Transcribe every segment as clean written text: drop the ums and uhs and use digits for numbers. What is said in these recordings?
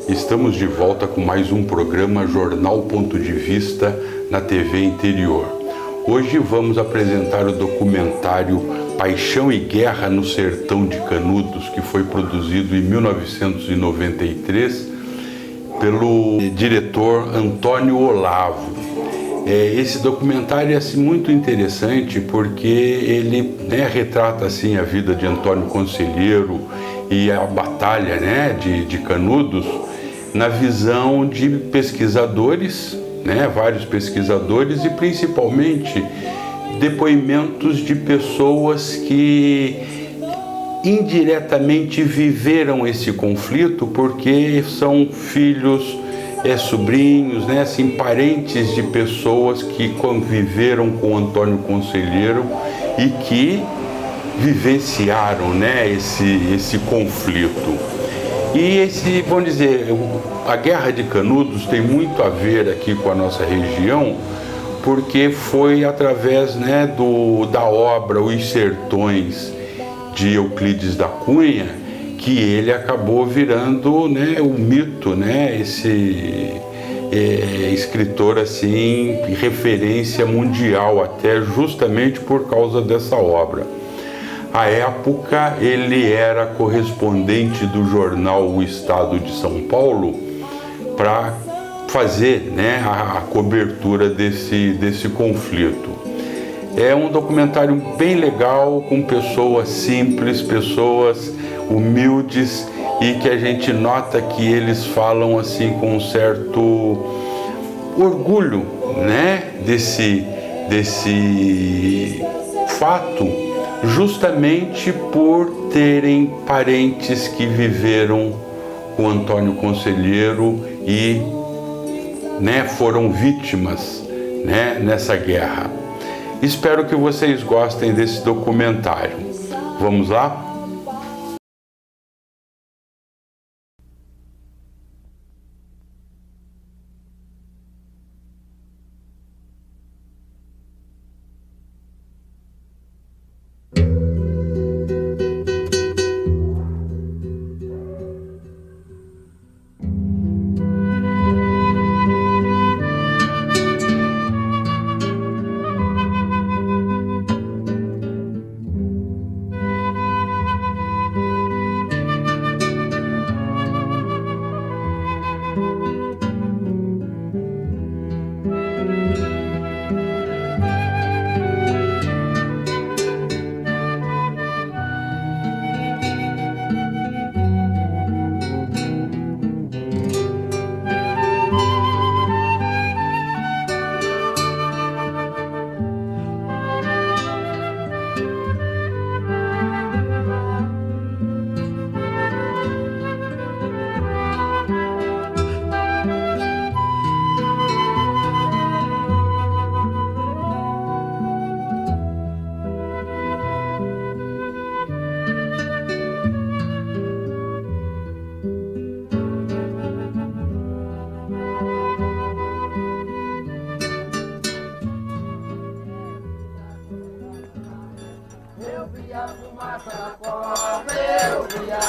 Estamos de volta com mais um programa Jornal Ponto de Vista na TV Interior. Hoje vamos apresentar o documentário Paixão e Guerra no Sertão de Canudos, que foi produzido em 1993 pelo diretor Antônio Olavo. Esse documentário é assim, muito interessante porque ele retrata assim, a vida de Antônio Conselheiro e a batalha de Canudos na visão de pesquisadores, vários pesquisadores e principalmente depoimentos de pessoas que indiretamente viveram esse conflito porque são filhos, sobrinhos, assim, parentes de pessoas que conviveram com Antônio Conselheiro e que vivenciaram esse conflito. E vamos dizer, a Guerra de Canudos tem muito a ver aqui com a nossa região, porque foi através da obra Os Sertões de Euclides da Cunha que ele acabou virando o mito, esse escritor assim, referência mundial até justamente por causa dessa obra. À época ele era correspondente do jornal O Estado de São Paulo para fazer a cobertura desse conflito. É um documentário bem legal, com pessoas simples, pessoas humildes e que a gente nota que eles falam assim com um certo orgulho, desse fato, justamente por terem parentes que viveram com Antônio Conselheiro e foram vítimas nessa guerra. Espero que vocês gostem desse documentário. Vamos lá? Eu vi a fumaça da cova, eu vi a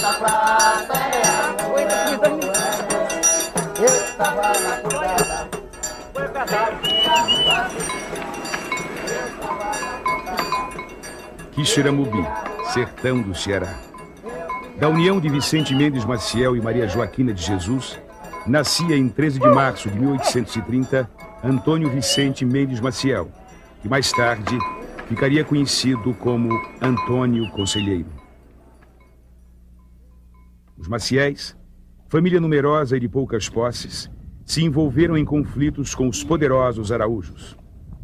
Essa prata é amor. Eu tava na cuidada. Foi casado. Quixeramobim, sertão do Ceará. Da união de Vicente Mendes Maciel e Maria Joaquina de Jesus, nascia em 13 de março de 1830 Antônio Vicente Mendes Maciel, que mais tarde ficaria conhecido como Antônio Conselheiro. Os Maciéis, família numerosa e de poucas posses, se envolveram em conflitos com os poderosos araújos.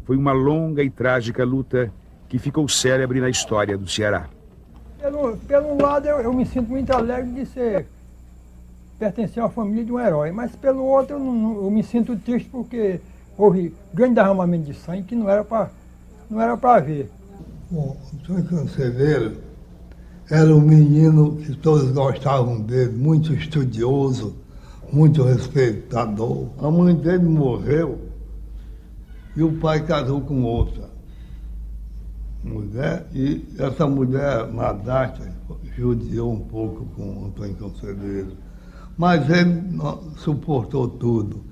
Foi uma longa e trágica luta que ficou célebre na história do Ceará. Pelo lado, eu me sinto muito alegre de pertencer à família de um herói, mas pelo outro, eu me sinto triste porque houve grande derramamento de sangue que não era para ver. Bom, o Antônio Conselheiro era um menino que todos gostavam dele, muito estudioso, muito respeitador. A mãe dele morreu e o pai casou com outra mulher, e essa mulher, madrasta, judiou um pouco com o Antônio Conselheiro. Mas ele suportou tudo.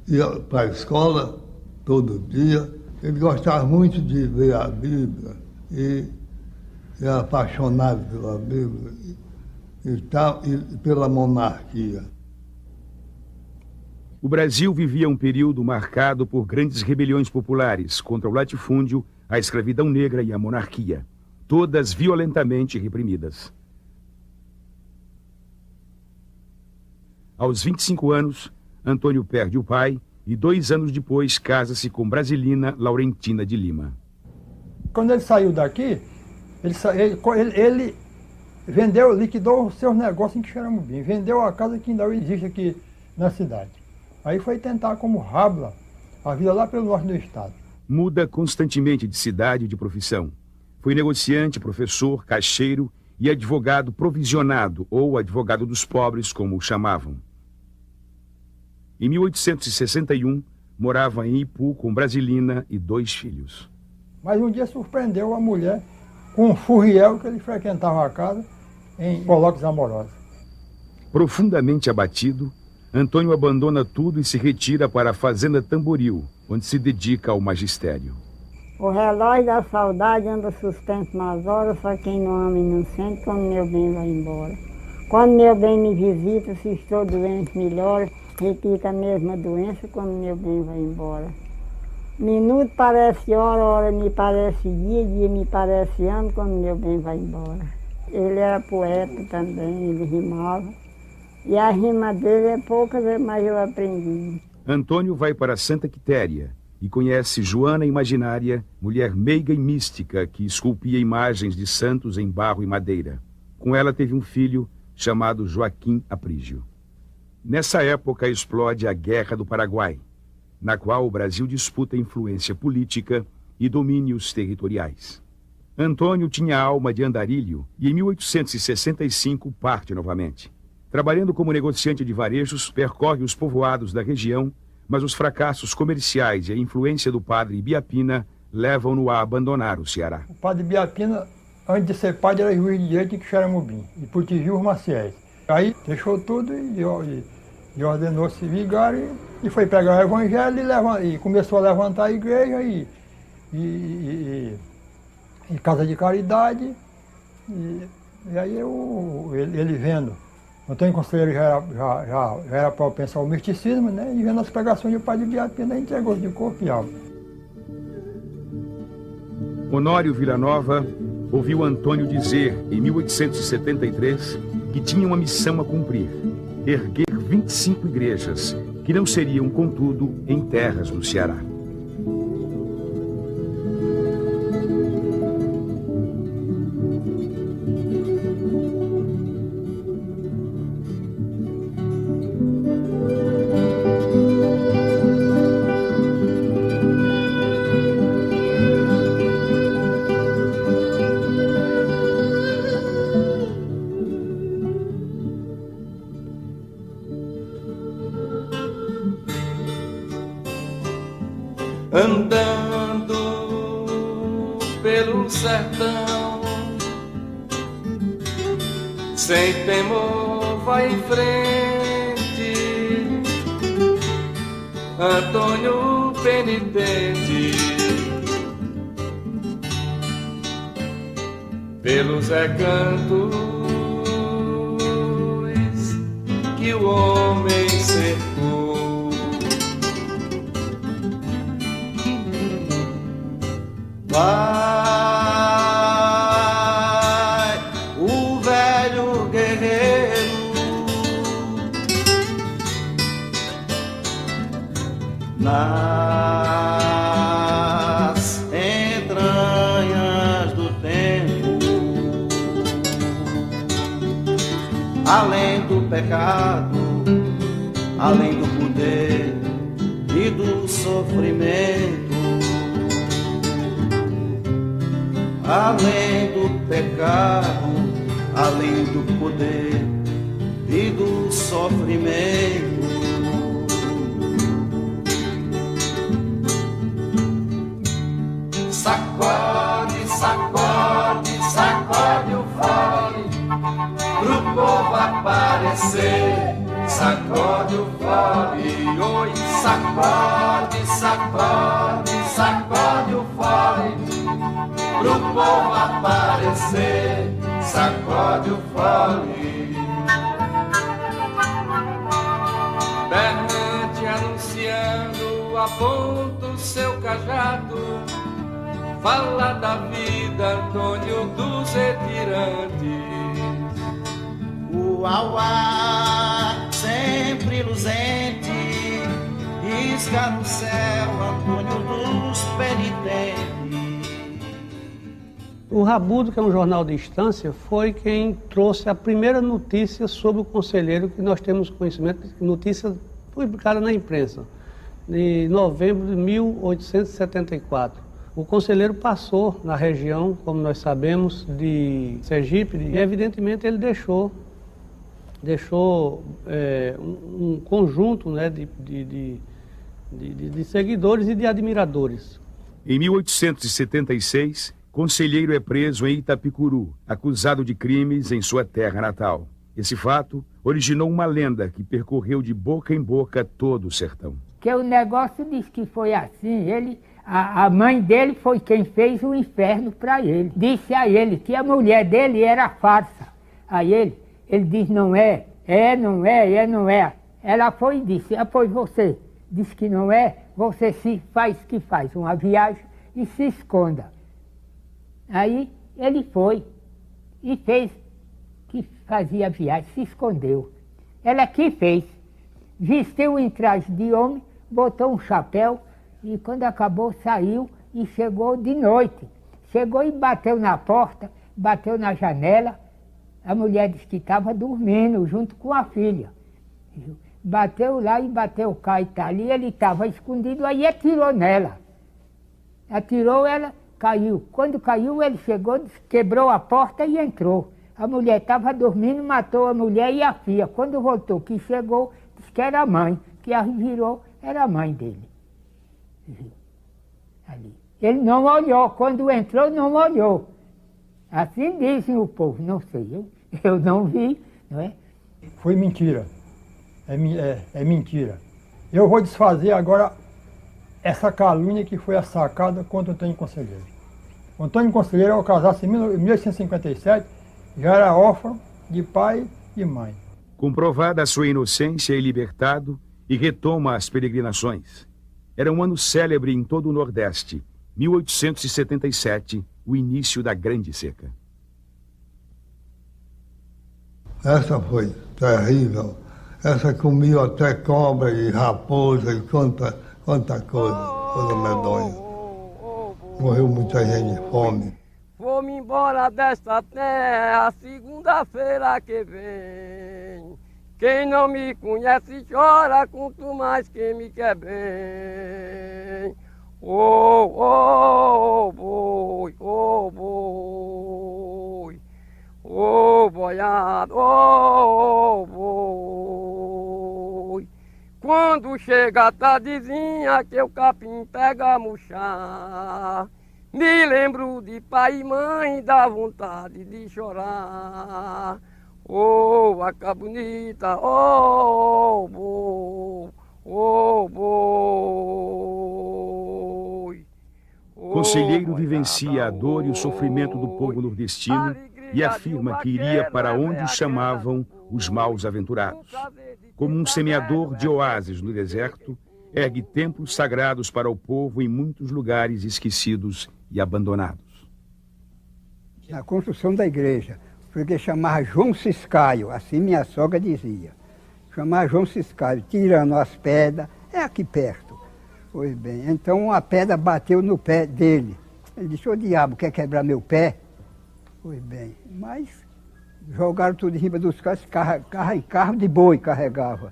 Ia para a escola todo dia. Ele gostava muito de ler a Bíblia e era apaixonado pela Bíblia e pela monarquia. O Brasil vivia um período marcado por grandes rebeliões populares contra o latifúndio, a escravidão negra e a monarquia, todas violentamente reprimidas. Aos 25 anos, Antônio perde o pai e 2 anos depois casa-se com Brasilina Laurentina de Lima. Quando ele saiu daqui, ele vendeu, liquidou os seus negócios em Quixeramobim, vendeu a casa que ainda existe aqui na cidade. Aí foi tentar como Rabla a vida lá pelo norte do estado. Muda constantemente de cidade e de profissão. Foi negociante, professor, caixeiro e advogado provisionado, ou advogado dos pobres, como o chamavam. Em 1861, morava em Ipu com Brasilina e 2 filhos. Mas um dia surpreendeu a mulher com um furriel que ele frequentava a casa em colóquios amorosos. Profundamente abatido, Antônio abandona tudo e se retira para a Fazenda Tamboril, onde se dedica ao magistério. O relógio da saudade anda suspenso nas horas, só quem não ama e não sente, quando meu bem vai embora. Quando meu bem me visita, se estou doente, melhora, repita a mesma doença quando meu bem vai embora. Minuto parece hora, hora me parece dia, dia me parece ano, quando meu bem vai embora. Ele era poeta também, ele rimava. E a rima dele é poucas, mas eu aprendi. Antônio vai para Santa Quitéria e conhece Joana Imaginária, mulher meiga e mística que esculpia imagens de santos em barro e madeira. Com ela teve um filho chamado Joaquim Aprígio. Nessa época explode a Guerra do Paraguai, na qual o Brasil disputa influência política e domínios territoriais. Antônio tinha alma de andarilho e em 1865 parte novamente. Trabalhando como negociante de varejos, percorre os povoados da região, mas os fracassos comerciais e a influência do padre Biapina levam-no a abandonar o Ceará. O padre Biapina, antes de ser padre, era juiz de direito em Quixeramobim, e protegia os Maciéis. Aí deixou tudo e ordenou-se vigário e foi pregar o evangelho e começou a levantar a igreja e casa de caridade. E aí ele vendo. Antônio Conselheiro já era para pensar o misticismo, né? E vendo as pregações do padre Biapina, entregou de corpo e alma. Honório Villanova ouviu Antônio dizer, em 1873, que tinha uma missão a cumprir: erguer 25 igrejas, que não seriam, contudo, em terras do Ceará. Andando pelo sertão, sem temor vai em frente, Antônio penitente, pelos recantos que o homem cercou. Vai o velho guerreiro nas entranhas do tempo, além do pecado, além do poder e do sofrimento, além do pecado, além do poder e do sofrimento. Sacode, sacode, sacode o fole pro povo aparecer. Sacode o fole, oi, sacode, sacode, sacode o fole pro povo aparecer. Sacode o fole. Berrante anunciando, aponta o seu cajado, fala da vida, Antônio dos retirantes. O auá, sempre luzente, isca no céu, Antônio dos penitentes. O Rabudo, que é um jornal de instância, foi quem trouxe a primeira notícia sobre o conselheiro que nós temos conhecimento, notícia publicada na imprensa, de novembro de 1874. O conselheiro passou na região, como nós sabemos, de Sergipe, e evidentemente ele deixou um conjunto, né, de seguidores e de admiradores. Em 1876, conselheiro é preso em Itapicuru, acusado de crimes em sua terra natal. Esse fato originou uma lenda que percorreu de boca em boca todo o sertão. Que o negócio diz que foi assim, a mãe dele foi quem fez o inferno para ele. Disse a ele que a mulher dele era farsa. A ele disse, não é, não é. Ela foi e disse, pois você diz que não é, você se faz que faz uma viagem e se esconda. Aí ele foi e fez que fazia viagem, se escondeu. Ela que fez, vestiu em traje de homem, botou um chapéu e quando acabou saiu e chegou de noite. Chegou e bateu na porta, bateu na janela. A mulher disse que estava dormindo junto com a filha. Bateu lá e bateu cá e tal. E ele estava escondido, aí atirou nela. Atirou, ela caiu. Quando caiu, ele chegou, quebrou a porta e entrou. A mulher estava dormindo, matou a mulher e a filha. Quando voltou, que chegou, disse que era a mãe. Que a virou, era a mãe dele. Ali. Ele não olhou, quando entrou, não olhou. Assim dizem o povo, não sei, eu não vi, não é? Foi mentira, é mentira. Eu vou desfazer agora essa calúnia que foi a sacada contra o Antônio Conselheiro. O Antônio Conselheiro, ao casar-se em 1857, já era órfão de pai e mãe. Comprovada a sua inocência e libertado, e retoma as peregrinações. Era um ano célebre em todo o Nordeste, 1877, o início da Grande Seca. Essa foi terrível. Essa comia até cobra e raposa e quanta coisa medonha. Morreu muita gente de fome. Vou-me embora desta terra, segunda-feira que vem. Quem não me conhece chora, quanto mais quem me quer bem. Oh, boi, oh, boi, oh, boiado, oh, boi. Quando chega a tardezinha que o capim pega a murchar, me lembro de pai e mãe, dá vontade de chorar. oh, vaca bonita, oh, boi, oh, boi. Conselheiro vivencia a dor e o sofrimento do povo nordestino e afirma que iria para onde o chamavam os maus aventurados. Como um semeador de oásis no deserto, ergue templos sagrados para o povo em muitos lugares esquecidos e abandonados. Na construção da igreja, porque chamava João Ciscaio, assim minha sogra dizia. Chamava João Ciscaio, tirando as pedras, é aqui perto. Pois bem, então a pedra bateu no pé dele. Ele disse, ô diabo, quer quebrar meu pé? Pois bem, mas jogaram tudo em cima dos carros, carro de boi carregava.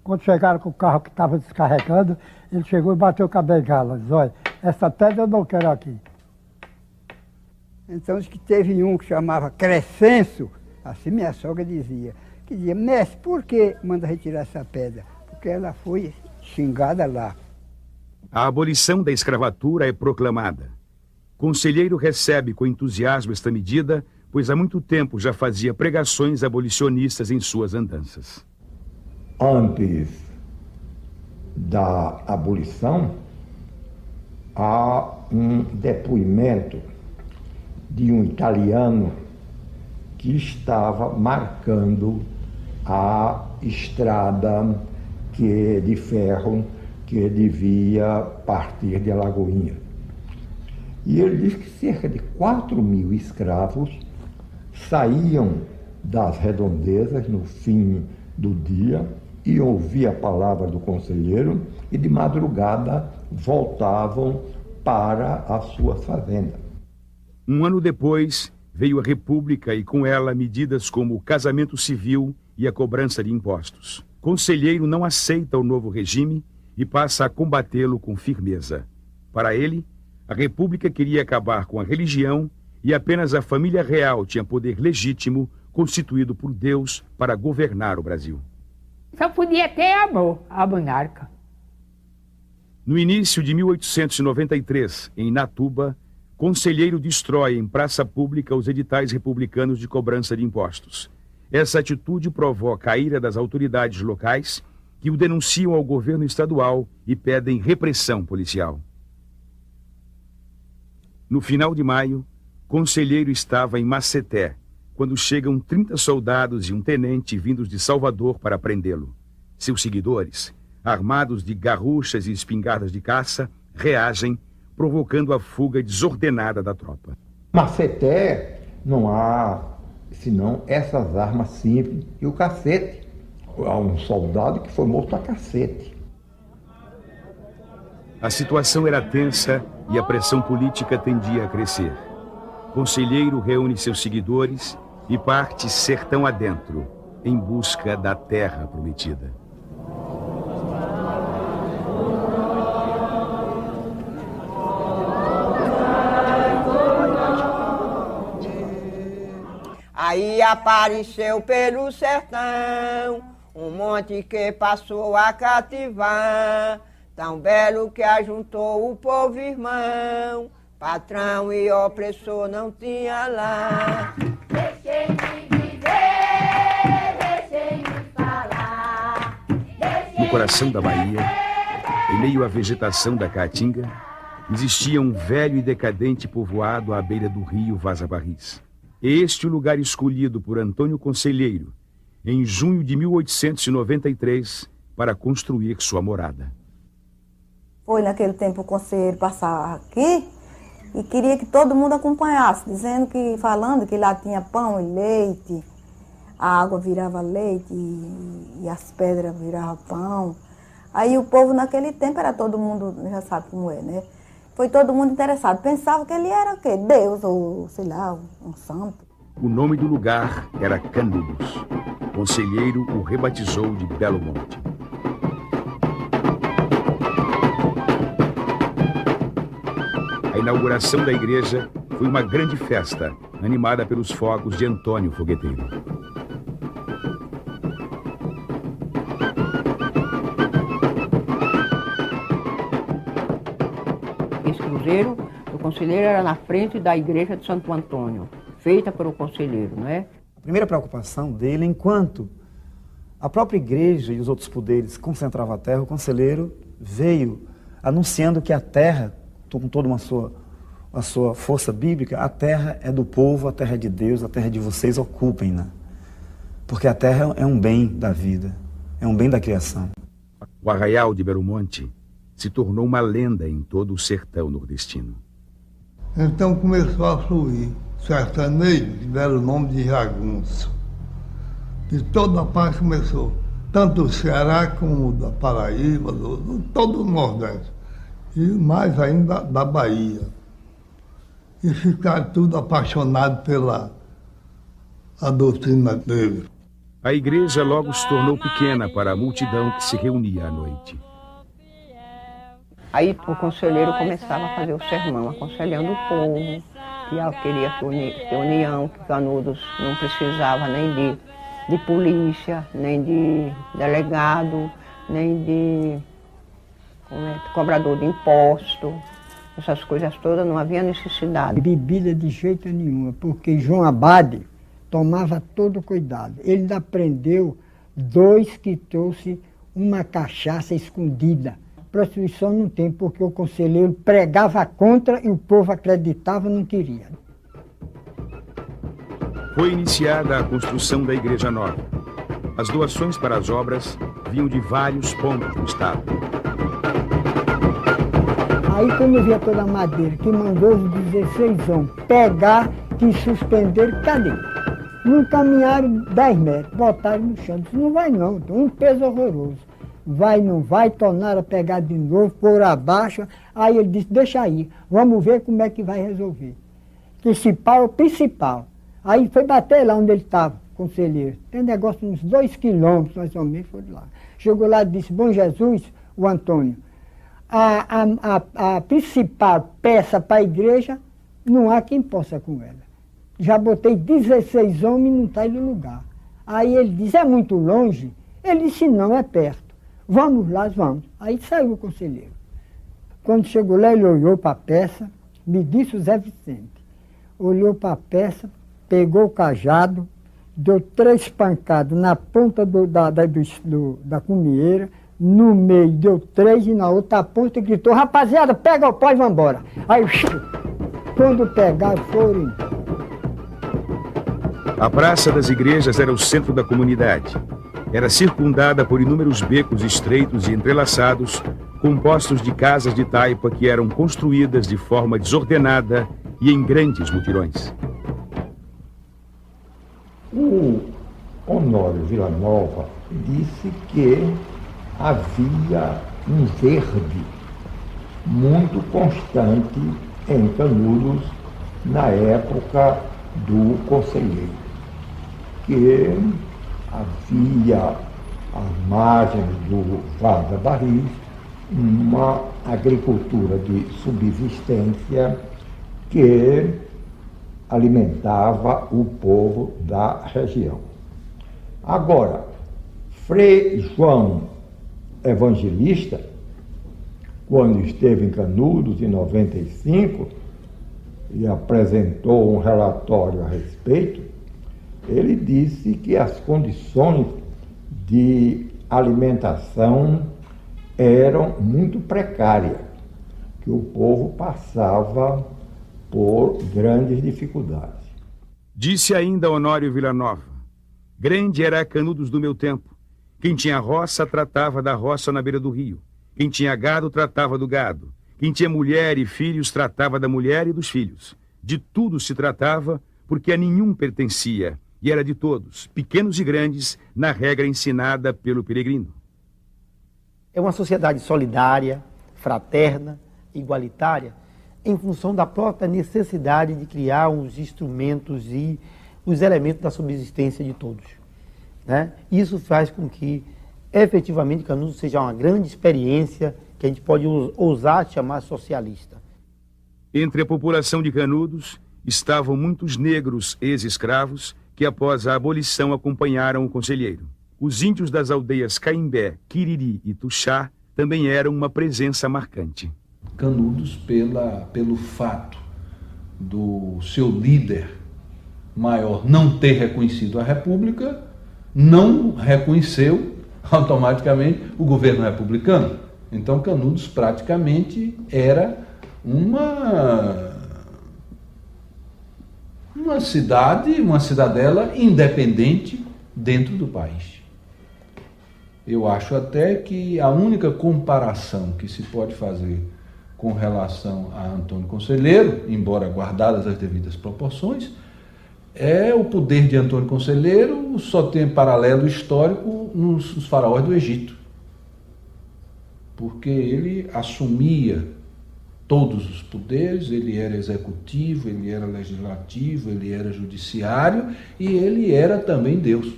Quando chegaram com o carro que estava descarregando, ele chegou e bateu com a bengala. Diz, olha, essa pedra eu não quero aqui. Então diz que teve um que chamava Crescenso, assim minha sogra dizia, que dizia, mestre, por que manda retirar essa pedra? Porque ela foi xingada lá. A abolição da escravatura é proclamada. Conselheiro recebe com entusiasmo esta medida, pois há muito tempo já fazia pregações abolicionistas em suas andanças. Antes da abolição, há um depoimento de um italiano que estava marcando a estrada de ferro que devia partir de Alagoinha. E ele diz que cerca de 4.000 escravos saíam das redondezas no fim do dia e ouviam a palavra do conselheiro e de madrugada voltavam para as suas fazendas. Um ano depois, veio a República e com ela medidas como o casamento civil e a cobrança de impostos. Conselheiro não aceita o novo regime e passa a combatê-lo com firmeza. Para ele, a República queria acabar com a religião e apenas a família real tinha poder legítimo constituído por Deus para governar o Brasil. Só podia ter amor, a monarca. No início de 1893, em Natuba, Conselheiro destrói em praça pública os editais republicanos de cobrança de impostos. Essa atitude provoca a ira das autoridades locais, que o denunciam ao governo estadual e pedem repressão policial. No final de maio, Conselheiro estava em Maceté, quando chegam 30 soldados e um tenente vindos de Salvador para prendê-lo. Seus seguidores, armados de garruchas e espingardas de caça, reagem, provocando a fuga desordenada da tropa. Maceté não há senão essas armas simples e o cacete. Há um soldado que foi morto a cacete. A situação era tensa e a pressão política tendia a crescer. Conselheiro reúne seus seguidores e parte sertão adentro, em busca da terra prometida. Aí apareceu pelo sertão um monte que passou a cativar, tão belo que ajuntou o povo irmão, patrão e opressor não tinha lá. Deixem-me viver, deixem-me falar. No coração da Bahia, em meio à vegetação da Caatinga, existia um velho e decadente povoado à beira do rio Vaza Barris. Este o lugar escolhido por Antônio Conselheiro, em junho de 1893, para construir sua morada. Foi naquele tempo o conselheiro passar aqui e queria que todo mundo acompanhasse, falando que lá tinha pão e leite, a água virava leite e as pedras viravam pão. Aí o povo naquele tempo era todo mundo, já sabe como é, né? Foi todo mundo interessado, pensava que ele era o quê? Deus ou sei lá, um santo. O nome do lugar era Canudos. Conselheiro o rebatizou de Belo Monte. A inauguração da igreja foi uma grande festa, animada pelos fogos de Antônio Fogueteiro. Esse cruzeiro do conselheiro era na frente da igreja de Santo Antônio, feita pelo conselheiro, não é? primeira preocupação dele, enquanto a própria igreja e os outros poderes concentravam a terra, o conselheiro veio anunciando que a terra, com toda a sua força bíblica, a terra é do povo, a terra é de Deus, a terra é de vocês, ocupem-na. Porque a terra é um bem da vida, é um bem da criação. O arraial de Belo Monte se tornou uma lenda em todo o sertão nordestino. Então começou a fluir sertanejo, que deram o nome de jagunço. De toda parte começou, tanto do Ceará como da Paraíba, todo o Nordeste, e mais ainda da Bahia. E ficaram tudo apaixonados pela doutrina dele. A igreja logo se tornou pequena para a multidão que se reunia à noite. Aí o conselheiro começava a fazer o sermão, aconselhando o povo, que queria ter união, que Canudos não precisava nem de polícia, nem de delegado, nem de cobrador de imposto, essas coisas todas, não havia necessidade. Bebida de jeito nenhum, porque João Abade tomava todo cuidado. Ele ainda prendeu 2 que trouxe uma cachaça escondida. Prostituição não tem, porque o conselheiro pregava contra e o povo acreditava e não queria. Foi iniciada a construção da Igreja Nova. As doações para as obras vinham de vários pontos do estado. Aí quando via toda a madeira, que mandou os 16 homens pegar, que suspenderam, cadê? Não caminharam 10 metros, botaram no chão. Disse, não vai não, um peso horroroso. Vai, não vai, tornaram a pegar de novo, pôr abaixo. Aí ele disse, deixa aí, vamos ver como é que vai resolver. Principal é o principal. Aí foi bater lá onde ele estava, conselheiro. Tem negócio uns 2 quilômetros, mais ou menos, foi lá. Chegou lá e disse, bom Jesus, o Antônio, a principal peça para a igreja, não há quem possa com ela. Já botei 16 homens e não está no lugar. Aí ele disse, é muito longe? Ele disse, não, é perto. Vamos lá, vamos. Aí saiu o conselheiro. Quando chegou lá, ele olhou para a peça, me disse o Zé Vicente. Olhou para a peça, pegou o cajado, deu 3 pancadas na ponta da cumieira, no meio deu 3 e na outra ponta gritou, rapaziada, pega o pó e vambora. Aí, quando pegaram, foram. A Praça das Igrejas era o centro da comunidade. Era circundada por inúmeros becos estreitos e entrelaçados, compostos de casas de taipa que eram construídas de forma desordenada e em grandes mutirões. O Honório Villanova disse que havia um verde muito constante em Canudos na época do conselheiro, que havia às margens do Vale da Barris uma agricultura de subsistência que alimentava o povo da região. Agora, Frei João Evangelista, quando esteve em Canudos, em 95, e apresentou um relatório a respeito, ele disse que as condições de alimentação eram muito precárias, que o povo passava por grandes dificuldades. Disse ainda Honório Villanova, grande era Canudos do meu tempo. Quem tinha roça tratava da roça na beira do rio. Quem tinha gado tratava do gado. Quem tinha mulher e filhos tratava da mulher e dos filhos. De tudo se tratava, porque a nenhum pertencia, e era de todos, pequenos e grandes, na regra ensinada pelo peregrino. É uma sociedade solidária, fraterna, igualitária, em função da própria necessidade de criar os instrumentos e os elementos da subsistência de todos, né? Isso faz com que, efetivamente, Canudos seja uma grande experiência que a gente pode ousar chamar socialista. Entre a população de Canudos estavam muitos negros ex-escravos que, após a abolição, acompanharam o conselheiro. Os índios das aldeias Caimbé, Quiriri e Tuxá também eram uma presença marcante. Canudos pelo fato do seu líder maior não ter reconhecido a República, não reconheceu automaticamente o governo republicano. Então Canudos praticamente era uma cidade, uma cidadela independente dentro do país. Eu acho até que a única comparação que se pode fazer com relação a Antônio Conselheiro, embora guardadas as devidas proporções, é o poder de Antônio Conselheiro só tem paralelo histórico nos faraós do Egito. Porque ele assumia todos os poderes, ele era executivo, ele era legislativo, ele era judiciário e ele era também Deus,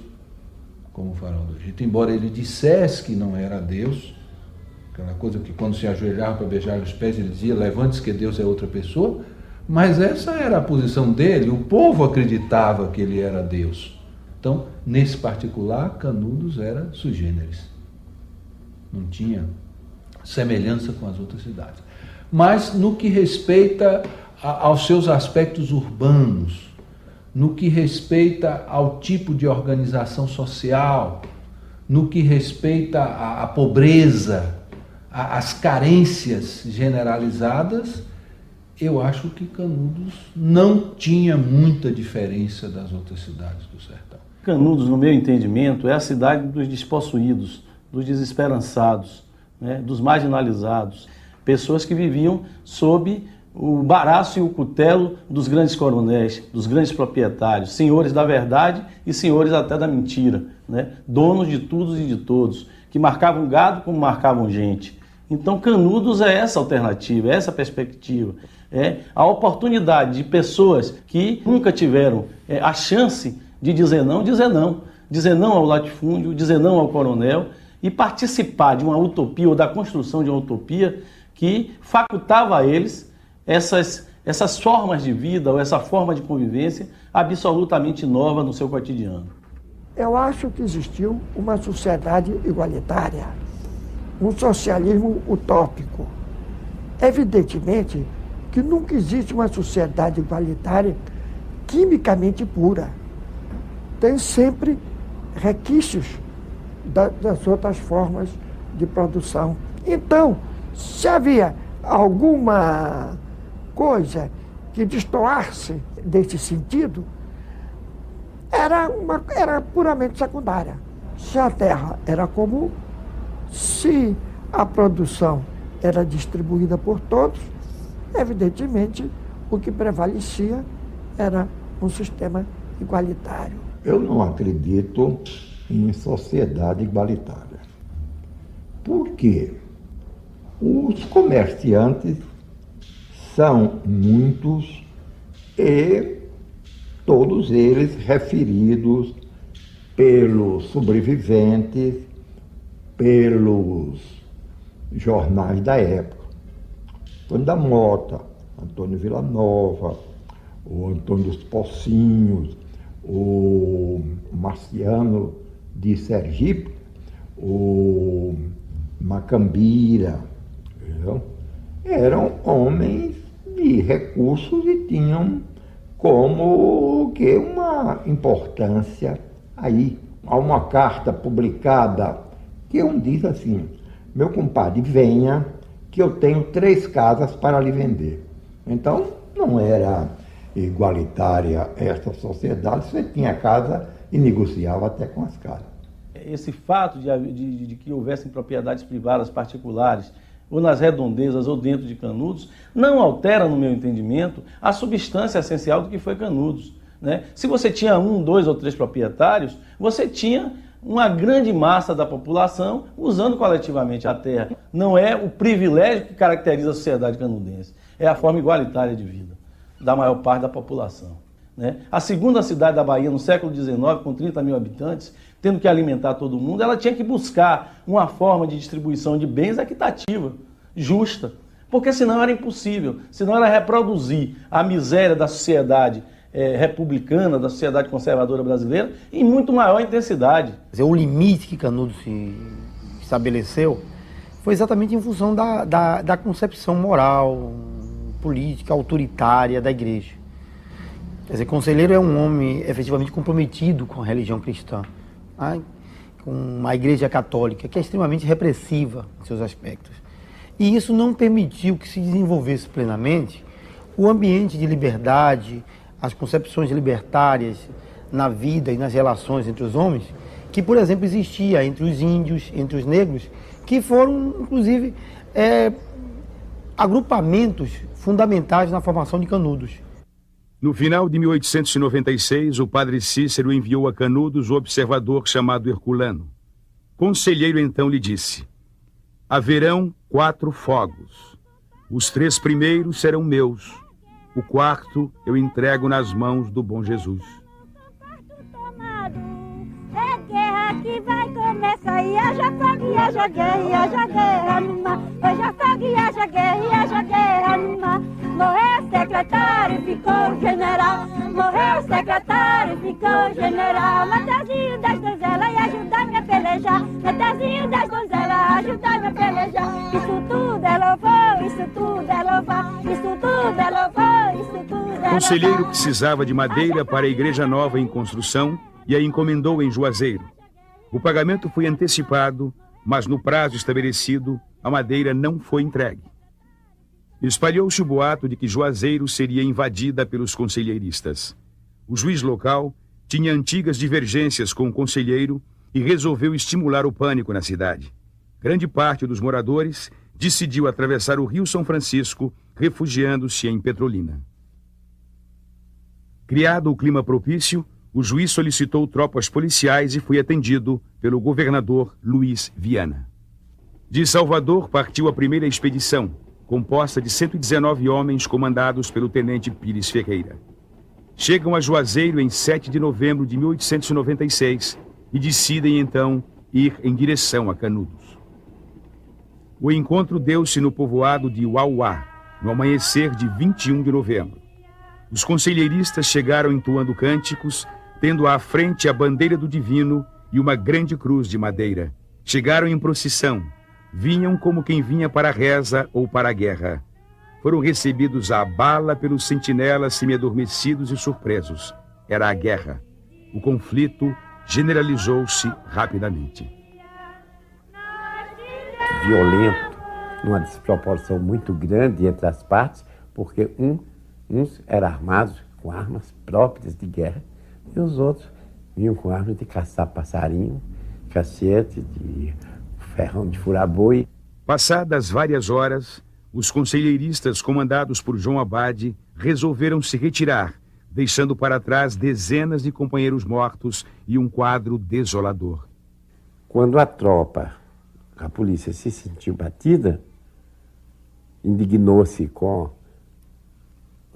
como o faraó do Egito. Embora ele dissesse que não era Deus, aquela coisa que quando se ajoelhava para beijar os pés ele dizia, levante-se que Deus é outra pessoa, mas essa era a posição dele, o povo acreditava que ele era Deus. Então, nesse particular, Canudos era sui generis. Não tinha semelhança com as outras cidades. Mas no que respeita aos seus aspectos urbanos, no que respeita ao tipo de organização social, no que respeita à pobreza, às carências generalizadas, eu acho que Canudos não tinha muita diferença das outras cidades do sertão. Canudos, no meu entendimento, é a cidade dos despossuídos, dos desesperançados, né, dos marginalizados, pessoas que viviam sob o baraço e o cutelo dos grandes coronéis, dos grandes proprietários, senhores da verdade e senhores até da mentira, né, donos de tudo e de todos, que marcavam gado como marcavam gente. Então Canudos é essa alternativa, é essa perspectiva, é a oportunidade de pessoas que nunca tiveram a chance de dizer não ao latifúndio, dizer não ao coronel e participar de uma utopia ou da construção de uma utopia que facultava a eles essas formas de vida ou essa forma de convivência absolutamente nova no seu cotidiano. Eu acho que existiu uma sociedade igualitária, um socialismo utópico. Evidentemente que nunca existe uma sociedade igualitária quimicamente pura. Tem sempre requisitos das outras formas de produção. Então, se havia alguma coisa que destoasse desse sentido, era puramente secundária. Se a terra era comum, se a produção era distribuída por todos, evidentemente o que prevalecia era um sistema igualitário. Eu não acredito em sociedade igualitária. Por quê? Os comerciantes são muitos e todos eles referidos pelos sobreviventes, pelos jornais da época. Antônio da Mota, Antônio Villanova, o Antônio dos Pocinhos, o Marciano de Sergipe, o Macambira, entendeu? Eram homens de recursos e tinham como que uma importância aí. Há uma carta publicada que um diz assim: meu compadre, venha que eu tenho 3 casas para lhe vender. Então, não era igualitária esta sociedade, você tinha casa e negociava até com as casas. Esse fato de que houvessem propriedades privadas particulares, ou nas redondezas ou dentro de Canudos, não altera, no meu entendimento, a substância essencial do que foi Canudos, né? Se você tinha 1, 2 ou 3 proprietários, você tinha uma grande massa da população usando coletivamente a terra. Não é o privilégio que caracteriza a sociedade canudense, é a forma igualitária de vida da maior parte da população, né? A segunda cidade da Bahia, no século XIX, com 30 mil habitantes, tendo que alimentar todo mundo, ela tinha que buscar uma forma de distribuição de bens equitativa, justa, porque senão era impossível, senão era reproduzir a miséria da sociedade republicana, da sociedade conservadora brasileira, em muito maior intensidade. O limite que Canudos se estabeleceu foi exatamente em função da concepção moral, política, autoritária da igreja. Quer dizer, conselheiro é um homem efetivamente comprometido com a religião cristã, tá? Com uma igreja católica que é extremamente repressiva em seus aspectos. E isso não permitiu que se desenvolvesse plenamente o ambiente de liberdade, as concepções libertárias na vida e nas relações entre os homens, que, por exemplo, existia entre os índios, entre os negros, que foram, inclusive, agrupamentos fundamentais na formação de Canudos. No final de 1896, o padre Cícero enviou a Canudos o observador chamado Herculano. Conselheiro então lhe disse: haverão 4 fogos. Os 3 primeiros serão meus. O 4º eu entrego nas mãos do bom Jesus. É guerra que vai começar e haja fogo e haja guerra e haja guerra no mar. Hoje a fogo e haja guerra e haja guerra no mar. Morreu o secretário, ficou general. Morreu o secretário, ficou general. Matezinho das donzelas e ajudar-me a pelejar. Matezinho das donzelas, ajudar-me a pelejar. Isso tudo é louvor, isso tudo é louvor. Isso tudo é louvor, isso tudo é louvor. O conselheiro precisava de madeira para a igreja nova em construção e a encomendou em Juazeiro. O pagamento foi antecipado, mas no prazo estabelecido, a madeira não foi entregue. Espalhou-se o boato de que Juazeiro seria invadida pelos conselheiristas. O juiz local tinha antigas divergências com o conselheiro e resolveu estimular o pânico na cidade. Grande parte dos moradores decidiu atravessar o Rio São Francisco, refugiando-se em Petrolina. Criado o clima propício, o juiz solicitou tropas policiais e foi atendido pelo governador Luiz Viana. De Salvador partiu a primeira expedição, composta de 119 homens comandados pelo tenente Pires Ferreira. Chegam a Juazeiro em 7 de novembro de 1896 e decidem então ir em direção a Canudos. O encontro deu-se no povoado de Uauá, no amanhecer de 21 de novembro. Os conselheiristas chegaram entoando cânticos, tendo à frente a bandeira do divino e uma grande cruz de madeira. Chegaram em procissão, vinham como quem vinha para a reza ou para a guerra. Foram recebidos à bala pelos sentinelas semi-adormecidos e surpresos. Era a guerra. O conflito generalizou-se rapidamente. Violento, numa desproporção muito grande entre as partes, porque uns eram armados com armas próprias de guerra e os outros vinham com armas de caçar passarinho, cacete, de ferrão de furar boi. Passadas várias horas, os conselheiristas comandados por João Abade resolveram se retirar, deixando para trás dezenas de companheiros mortos e um quadro desolador. Quando a polícia se sentiu batida, indignou-se com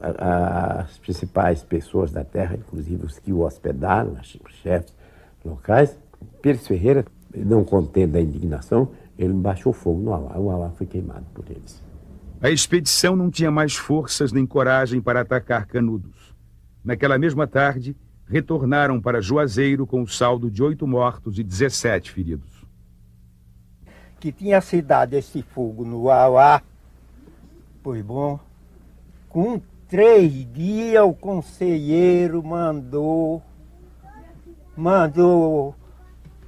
as principais pessoas da terra, inclusive os que o hospedaram, os chefes locais. Pires Ferreira, não contendo a indignação, ele baixou fogo no Uauá. O Uauá foi queimado por eles. A expedição não tinha mais forças nem coragem para atacar Canudos. Naquela mesma tarde, retornaram para Juazeiro com o saldo de 8 mortos e 17 feridos. Que tinha se dado esse fogo no Uauá, pois bom, com 3 dias o conselheiro mandou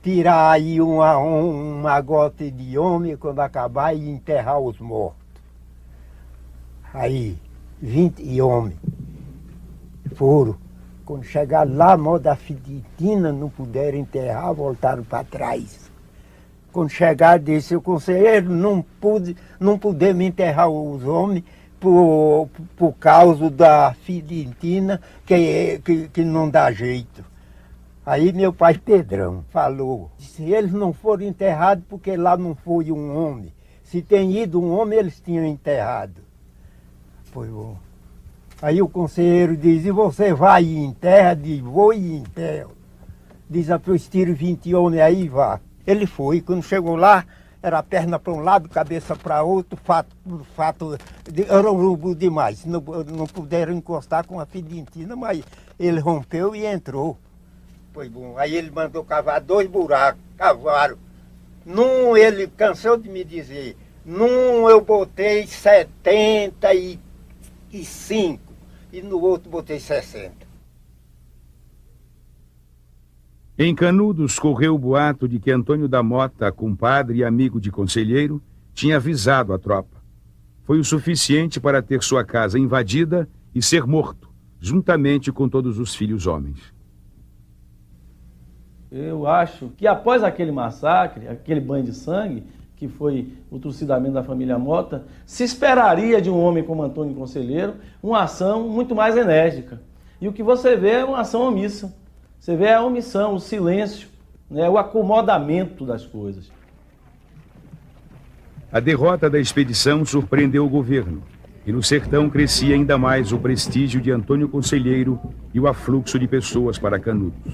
tirar aí uma gota de homem quando acabar e enterrar os mortos. Aí, 20 homens foram. Quando chegaram lá, moda Fiditina, não puderam enterrar, voltaram para trás. Quando chegaram, disse o conselheiro, não podemos enterrar os homens por causa da Fiditina, que não dá jeito. Aí meu pai Pedrão falou, se eles não foram enterrados porque lá não foi um homem. Se tem ido um homem, eles tinham enterrado. Foi bom. Aí o conselheiro diz, e você vai e enterra? Diz, vou e enterro. Diz, apois tiro 20 homens aí, vá. Ele foi, quando chegou lá, era a perna para um lado, cabeça para outro, era um rubo demais. Não puderam encostar com a Fidentina, mas ele rompeu e entrou. Foi bom. Aí ele mandou cavar 2 buracos, cavaram. Num, ele cansou de me dizer, num eu botei 75 e no outro botei 60. Em Canudos correu o boato de que Antônio da Mota, compadre e amigo de Conselheiro, tinha avisado a tropa. Foi o suficiente para ter sua casa invadida e ser morto, juntamente com todos os filhos homens. Eu acho que após aquele massacre, aquele banho de sangue, que foi o trucidamento da família Mota, se esperaria de um homem como Antônio Conselheiro uma ação muito mais enérgica. E o que você vê é uma ação omissa. Você vê a omissão, o silêncio, né, o acomodamento das coisas. A derrota da expedição surpreendeu o governo, e no sertão crescia ainda mais o prestígio de Antônio Conselheiro e o afluxo de pessoas para Canudos.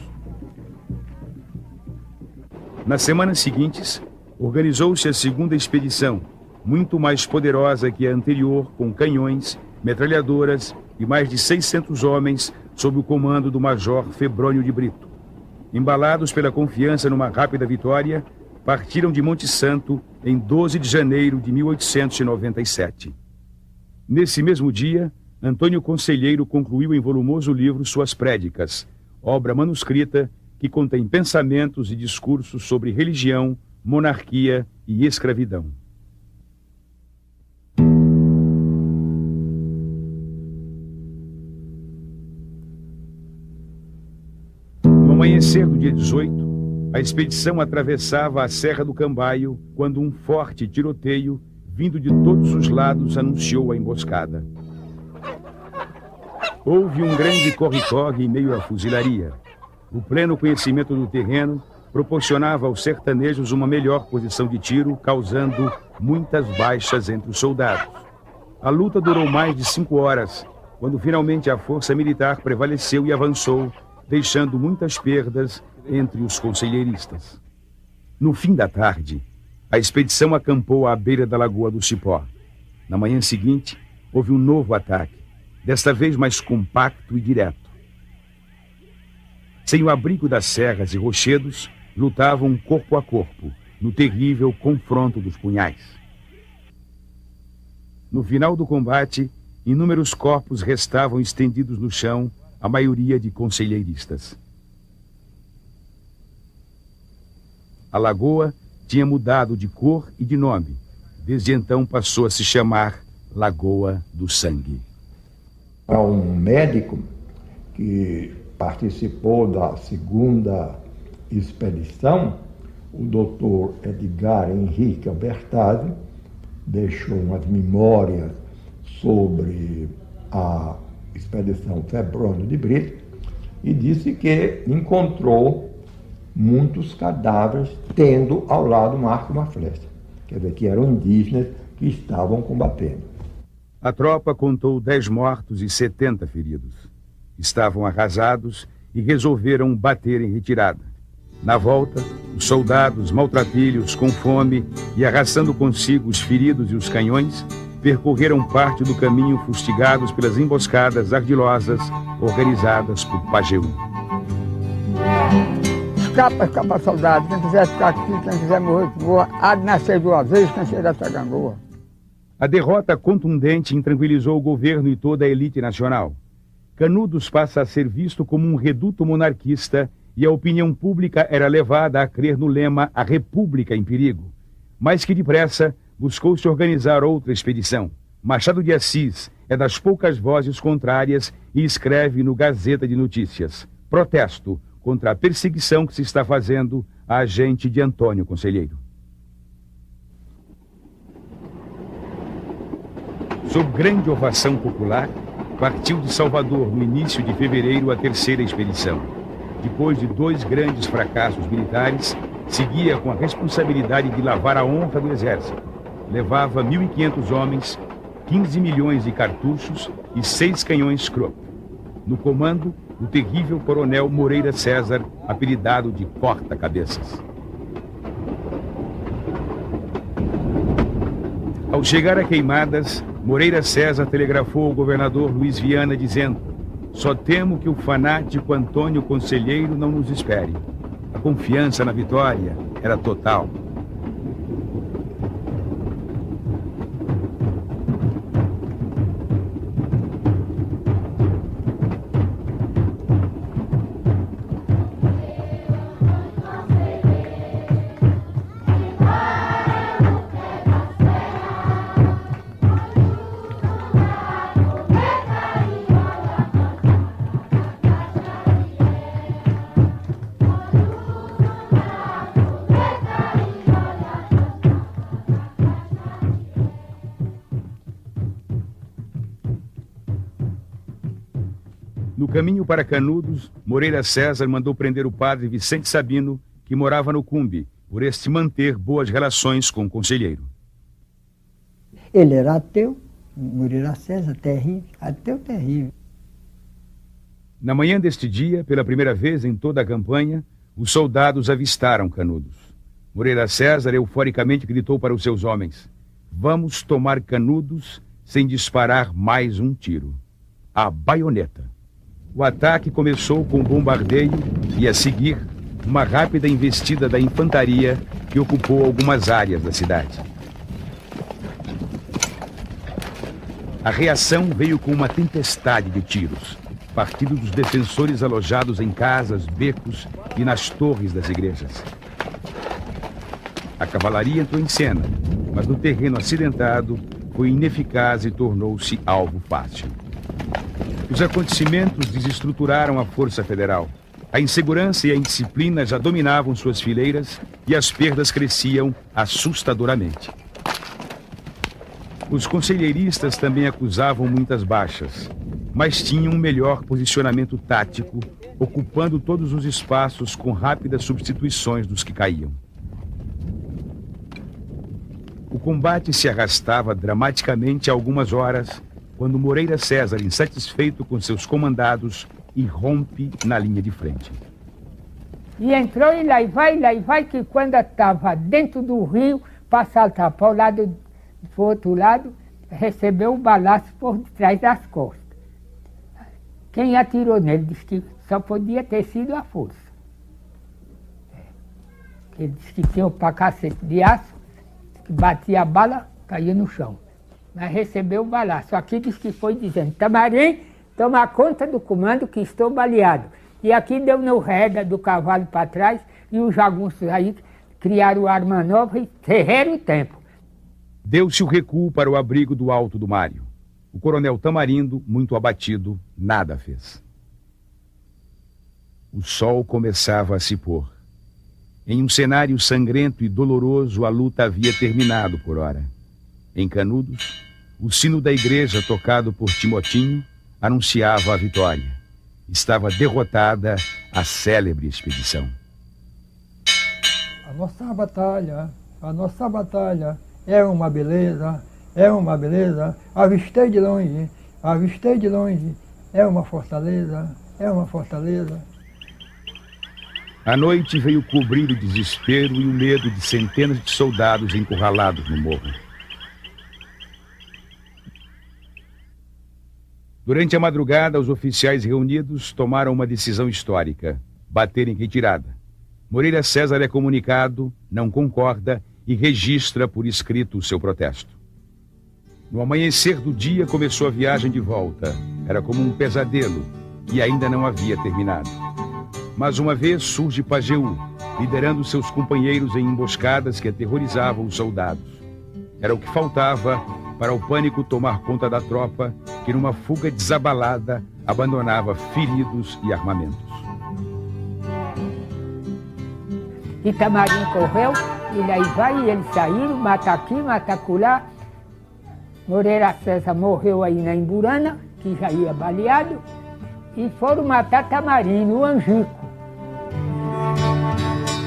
Nas semanas seguintes, organizou-se a segunda expedição, muito mais poderosa que a anterior, com canhões, metralhadoras e mais de 600 homens sob o comando do Major Febrônio de Brito. Embalados pela confiança numa rápida vitória, partiram de Monte Santo em 12 de janeiro de 1897. Nesse mesmo dia, Antônio Conselheiro concluiu em volumoso livro suas prédicas, obra manuscrita que contém pensamentos e discursos sobre religião, monarquia e escravidão. No amanhecer do dia 18, a expedição atravessava a Serra do Cambaio quando um forte tiroteio, vindo de todos os lados, anunciou a emboscada. Houve um grande corre-corre em meio à fuzilaria. O pleno conhecimento do terreno proporcionava aos sertanejos uma melhor posição de tiro, causando muitas baixas entre os soldados. A luta durou mais de 5 horas, quando finalmente a força militar prevaleceu e avançou, deixando muitas perdas entre os conselheiristas. No fim da tarde, a expedição acampou à beira da Lagoa do Cipó. Na manhã seguinte, houve um novo ataque, desta vez mais compacto e direto. Sem o abrigo das serras e rochedos, lutavam corpo a corpo, no terrível confronto dos punhais. No final do combate, inúmeros corpos restavam estendidos no chão, a maioria de conselheiristas. A lagoa tinha mudado de cor e de nome. Desde então passou a se chamar Lagoa do Sangue. Há um médico que participou da segunda expedição, o doutor Edgar Henrique Albertazzi, deixou umas memórias sobre a expedição Febrônio de Brito e disse que encontrou muitos cadáveres tendo ao lado um arco e uma flecha. Quer dizer, que eram indígenas que estavam combatendo. A tropa contou 10 mortos e 70 feridos. Estavam arrasados e resolveram bater em retirada. Na volta, os soldados, maltrapilhos, com fome e arrastando consigo os feridos e os canhões, percorreram parte do caminho fustigados pelas emboscadas ardilosas organizadas por Pajeú. Escapa, soldado. Quem quiser ficar aqui, quem quiser morrer, voa. Há de nascer 2 vezes, quem chegar essa gangoa. A derrota contundente intranquilizou o governo e toda a elite nacional. Canudos passa a ser visto como um reduto monarquista e a opinião pública era levada a crer no lema "A República em Perigo". Mas que depressa buscou-se organizar outra expedição. Machado de Assis é das poucas vozes contrárias e escreve no Gazeta de Notícias: protesto contra a perseguição que se está fazendo à gente de Antônio Conselheiro. Sob grande ovação popular, partiu de Salvador no início de fevereiro a terceira expedição. Depois de 2 grandes fracassos militares, seguia com a responsabilidade de lavar a honra do exército. Levava 1.500 homens, 15 milhões de cartuchos e 6 canhões Krupp. No comando, o terrível coronel Moreira César, apelidado de Corta-Cabeças. Ao chegar a Queimadas, Moreira César telegrafou ao governador Luiz Viana dizendo: "Só temo que o fanático Antônio Conselheiro não nos espere." A confiança na vitória era total. No caminho para Canudos, Moreira César mandou prender o padre Vicente Sabino, que morava no Cumbe, por este manter boas relações com o conselheiro. Ele era ateu, Moreira César, terrível, ateu terrível. Na manhã deste dia, pela primeira vez em toda a campanha, os soldados avistaram Canudos. Moreira César euforicamente gritou para os seus homens: "Vamos tomar Canudos sem disparar mais um tiro." A baioneta. O ataque começou com um bombardeio e, a seguir, uma rápida investida da infantaria que ocupou algumas áreas da cidade. A reação veio com uma tempestade de tiros, partindo dos defensores alojados em casas, becos e nas torres das igrejas. A cavalaria entrou em cena, mas no terreno acidentado foi ineficaz e tornou-se alvo fácil. Os acontecimentos desestruturaram a Força Federal. A insegurança e a indisciplina já dominavam suas fileiras e as perdas cresciam assustadoramente. Os conselheiristas também acusavam muitas baixas, mas tinham um melhor posicionamento tático, ocupando todos os espaços com rápidas substituições dos que caíam. O combate se arrastava dramaticamente há algumas horas, quando Moreira César, insatisfeito com seus comandados, irrompe na linha de frente. E entrou e lá e vai, que quando estava dentro do rio, para saltar para o lado, pro outro lado, recebeu um balaço por trás das costas. Quem atirou nele disse que só podia ter sido a força. Ele disse que tinha um pacacete de aço, que batia a bala, caía no chão. Mas recebeu o balaço. Aqui diz que foi dizendo: "Tamarim, toma conta do comando que estou baleado." E aqui deu no reda do cavalo para trás e os jagunços aí criaram arma nova e ferreram o tempo. Deu-se o recuo para o abrigo do Alto do Mário. O coronel Tamarindo, muito abatido, nada fez. O sol começava a se pôr. Em um cenário sangrento e doloroso, a luta havia terminado por hora. Em Canudos, o sino da igreja, tocado por Timotinho, anunciava a vitória. Estava derrotada a célebre expedição. A nossa batalha é uma beleza, é uma beleza. Avistei de longe, é uma fortaleza, é uma fortaleza. A noite veio cobrir o desespero e o medo de centenas de soldados encurralados no morro. Durante a madrugada, os oficiais reunidos tomaram uma decisão histórica: bater em retirada. Moreira César é comunicado, não concorda e registra por escrito o seu protesto. No amanhecer do dia começou a viagem de volta. Era como um pesadelo e ainda não havia terminado. Mas uma vez surge Pajeú, liderando seus companheiros em emboscadas que aterrorizavam os soldados. Era o que faltava para o pânico tomar conta da tropa, que numa fuga desabalada abandonava feridos e armamentos. Itamarim correu, e daí vai, e eles saíram, mata aqui, mata acolá. Moreira César morreu aí na Imburana, que já ia baleado, e foram matar Tamarim no Angico.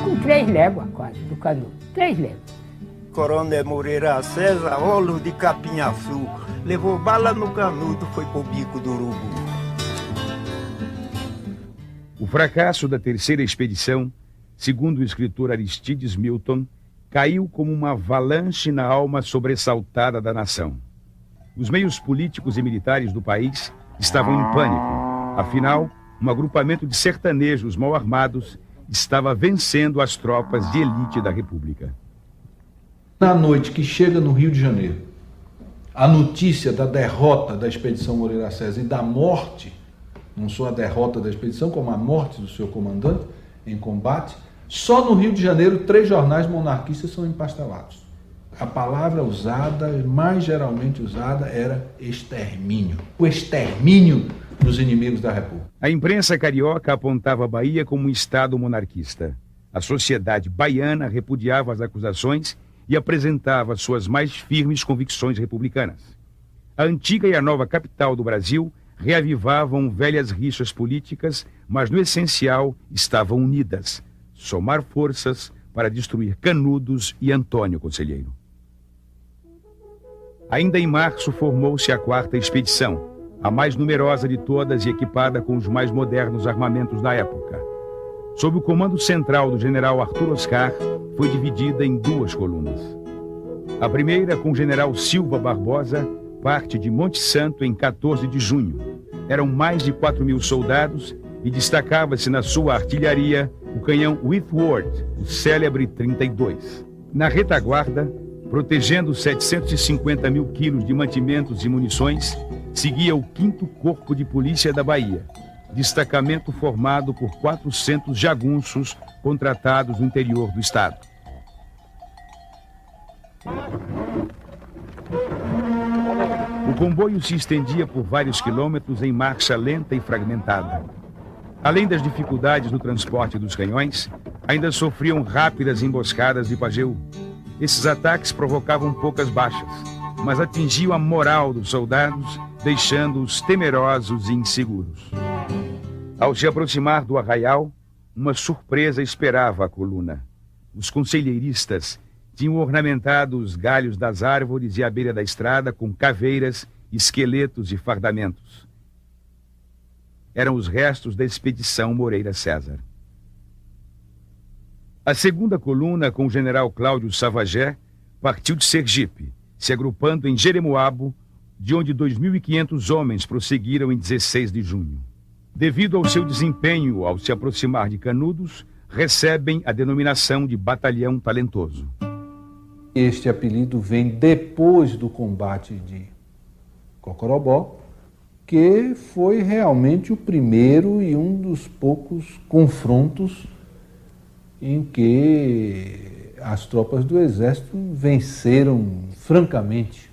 Com 3 léguas quase, do Canudo, 3 léguas. Coronel Moreira César, olhos de capinhaçu, levou bala no Canudo, foi pro bico do urubu. O fracasso da terceira expedição, segundo o escritor Aristides Milton, caiu como uma avalanche na alma sobressaltada da nação. Os meios políticos e militares do país estavam em pânico. Afinal, um agrupamento de sertanejos mal armados estava vencendo as tropas de elite da República. Na noite que chega no Rio de Janeiro, a notícia da derrota da expedição Moreira César e da morte, não só a derrota da expedição, como a morte do seu comandante em combate, só no Rio de Janeiro 3 jornais monarquistas são empastelados. A palavra usada, mais geralmente usada, era extermínio. O extermínio dos inimigos da República. A imprensa carioca apontava a Bahia como um estado monarquista. A sociedade baiana repudiava as acusações e apresentava suas mais firmes convicções republicanas. A antiga e a nova capital do Brasil reavivavam velhas rixas políticas, mas no essencial estavam unidas, somar forças para destruir Canudos e Antônio Conselheiro. Ainda em março formou-se a 4ª expedição, a mais numerosa de todas e equipada com os mais modernos armamentos da época. Sob o comando central do general Arthur Oscar, foi dividida em 2 colunas. A primeira, com o general Silva Barbosa, parte de Monte Santo em 14 de junho. Eram mais de 4.000 soldados e destacava-se na sua artilharia o canhão Whitworth, o célebre 32. Na retaguarda, protegendo 750 mil quilos de mantimentos e munições, seguia o 5º Corpo de Polícia da Bahia, destacamento formado por 400 jagunços contratados no interior do estado. O comboio se estendia por vários quilômetros em marcha lenta e fragmentada. Além das dificuldades no transporte dos canhões, ainda sofriam rápidas emboscadas de Pajeú. Esses ataques provocavam poucas baixas, mas atingiam a moral dos soldados, deixando-os temerosos e inseguros. Ao se aproximar do arraial, uma surpresa esperava a coluna. Os conselheiristas tinham ornamentado os galhos das árvores e a beira da estrada com caveiras, esqueletos e fardamentos. Eram os restos da expedição Moreira César. A 2ª coluna, com o general Cláudio Savagé, partiu de Sergipe, se agrupando em Jeremoabo, de onde 2.500 homens prosseguiram em 16 de junho. Devido ao seu desempenho ao se aproximar de Canudos, recebem a denominação de Batalhão Talentoso. Este apelido vem depois do combate de Cocorobó, que foi realmente o primeiro e um dos poucos confrontos em que as tropas do Exército venceram francamente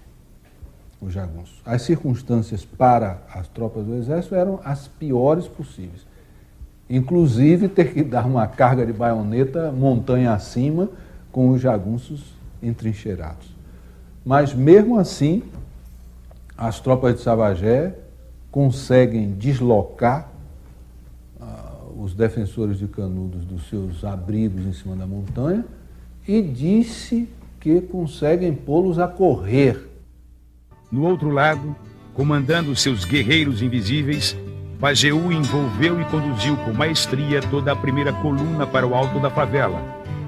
os jagunços. As circunstâncias para as tropas do Exército eram as piores possíveis. Inclusive ter que dar uma carga de baioneta montanha acima com os jagunços entrincheirados. Mas mesmo assim, as tropas de Savagé conseguem deslocar os defensores de Canudos dos seus abrigos em cima da montanha e disse que conseguem pô-los a correr. No outro lado, comandando seus guerreiros invisíveis, Pajeú envolveu e conduziu com maestria toda a 1ª coluna para o alto da favela,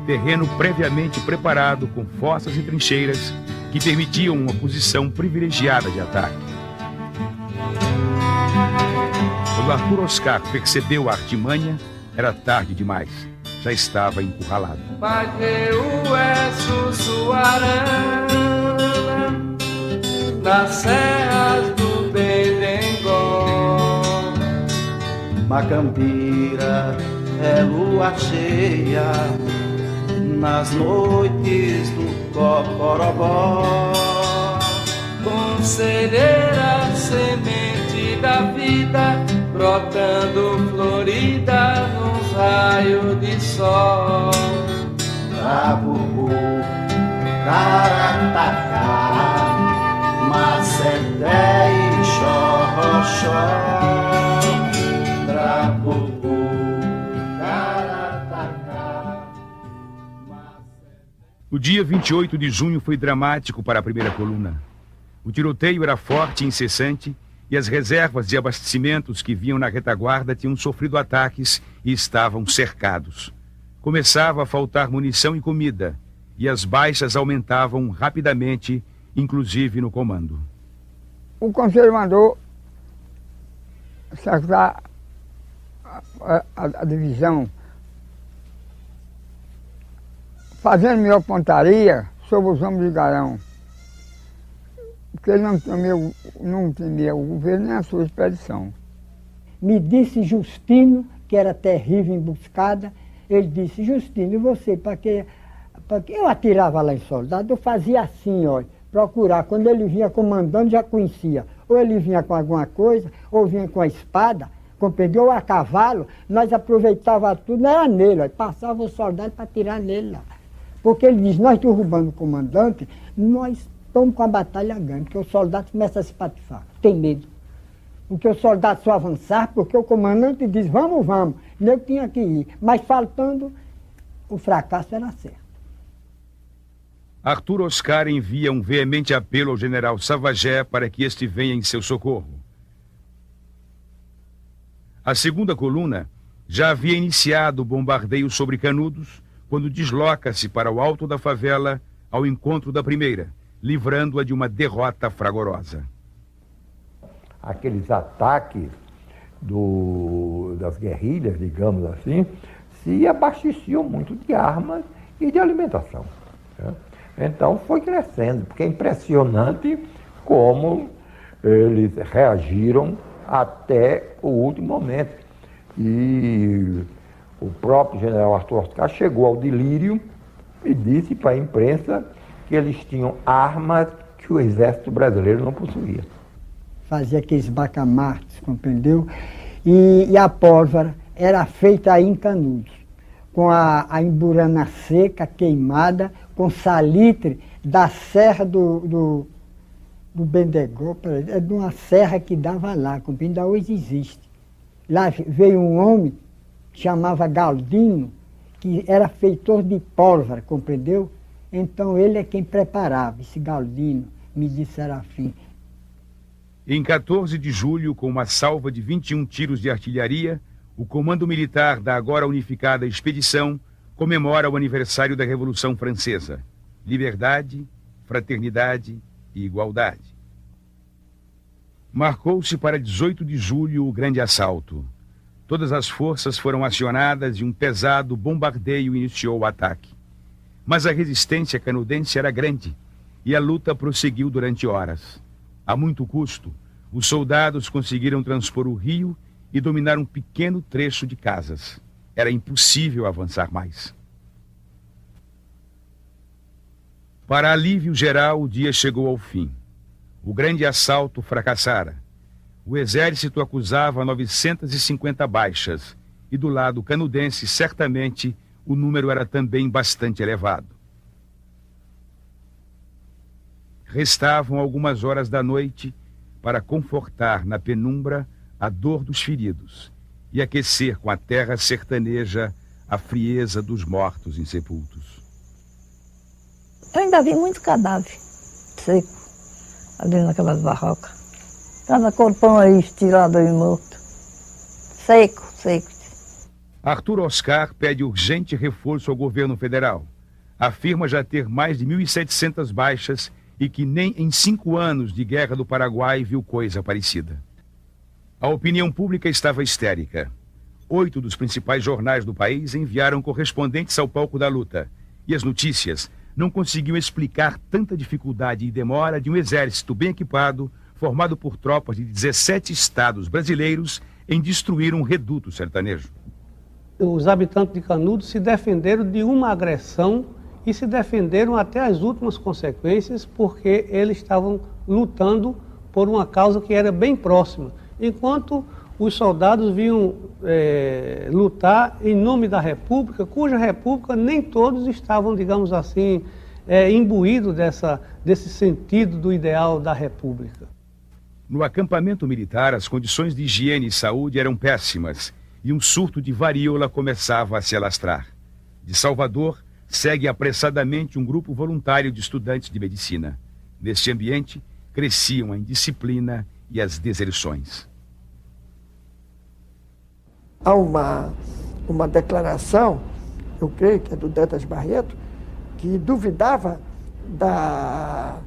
terreno previamente preparado com fossas e trincheiras que permitiam uma posição privilegiada de ataque. Quando Arthur Oscar percebeu a artimanha, era tarde demais. Já estava encurralado. Pajeú é Sussuarana, nas serras do Bedengol. Macambira é lua cheia, nas noites do Cocorobó. Conselheira, semente da vida, brotando florida nos raios de sol. Trabuco, Caratacá, Macedé e Xorroxó. Trabuco, Caratacá. O dia 28 de junho foi dramático para a 1ª coluna. O tiroteio era forte e incessante, e as reservas de abastecimentos que vinham na retaguarda tinham sofrido ataques e estavam cercados. Começava a faltar munição e comida, e as baixas aumentavam rapidamente, inclusive no comando. O conselho mandou cercar a divisão, fazendo melhor pontaria sobre os homens de Garão, porque ele não temia o governo nem a sua expedição. Me disse Justino, que era terrível emboscada, ele disse, Justino, e você, para que eu atirava lá em soldado, eu fazia assim, ó, procurar, quando ele vinha comandando, já conhecia, ou ele vinha com alguma coisa, ou vinha com a espada, compreendeu, ou a cavalo, nós aproveitava tudo, não era nele, ó, passava o soldado para atirar nele lá. Porque ele diz, nós derrubando o comandante, nós estamos com a batalha ganha, porque o soldado começa a se patifar, tem medo. Porque o soldado só avançava porque o comandante diz, vamos, vamos. Eu tinha que ir. Mas faltando, o fracasso era certo. Arthur Oscar envia um veemente apelo ao general Savagé para que este venha em seu socorro. A segunda coluna já havia iniciado o bombardeio sobre Canudos quando desloca-se para o alto da favela ao encontro da primeira, livrando-a de uma derrota fragorosa. Aqueles ataques das guerrilhas, digamos assim, se abasteciam muito de armas e de alimentação. Né? Então foi crescendo, porque é impressionante como eles reagiram até o último momento. E o próprio general Arthur Oscar chegou ao delírio e disse para a imprensa que eles tinham armas que o exército brasileiro não possuía. Fazia aqueles bacamartes, compreendeu? E a pólvora era feita aí em Canudos, com a emburana seca, queimada, com salitre da serra do Bendegó, é de uma serra que dava lá, compreendeu? Ainda hoje existe. Lá veio um homem que chamava Galdino, que era feitor de pólvora, compreendeu? Então ele é quem preparava, esse Galdino, me disse Serafim. Em 14 de julho, com uma salva de 21 tiros de artilharia, o Comando Militar da agora unificada expedição comemora o aniversário da Revolução Francesa. Liberdade, fraternidade e igualdade. Marcou-se para 18 de julho o grande assalto. Todas as forças foram acionadas e um pesado bombardeio iniciou o ataque. Mas a resistência canudense era grande e a luta prosseguiu durante horas. A muito custo, os soldados conseguiram transpor o rio e dominar um pequeno trecho de casas. Era impossível avançar mais. Para alívio geral, o dia chegou ao fim. O grande assalto fracassara. O exército acusava 950 baixas e do lado canudense, certamente, o número era também bastante elevado. Restavam algumas horas da noite para confortar na penumbra a dor dos feridos e aquecer com a terra sertaneja a frieza dos mortos insepultos. Eu ainda vi muito cadáver seco ali naquelas barrocas. Cada corpão aí estirado e morto. Seco, seco. Arthur Oscar pede urgente reforço ao governo federal. Afirma já ter mais de 1.700 baixas e que nem em 5 anos de guerra do Paraguai viu coisa parecida. A opinião pública estava histérica. 8 dos principais jornais do país enviaram correspondentes ao palco da luta. E as notícias não conseguiam explicar tanta dificuldade e demora de um exército bem equipado, formado por tropas de 17 estados brasileiros, em destruir um reduto sertanejo. Os habitantes de Canudos se defenderam de uma agressão e se defenderam até as últimas consequências, porque eles estavam lutando por uma causa que era bem próxima, enquanto os soldados vinham lutar em nome da República, cuja República nem todos estavam, digamos assim, imbuídos desse sentido do ideal da República. No acampamento militar, as condições de higiene e saúde eram péssimas e um surto de varíola começava a se alastrar. De Salvador, segue apressadamente um grupo voluntário de estudantes de medicina. Neste ambiente, cresciam a indisciplina e as deserções. Há uma declaração, eu creio que é do Dantas Barreto, que duvidava da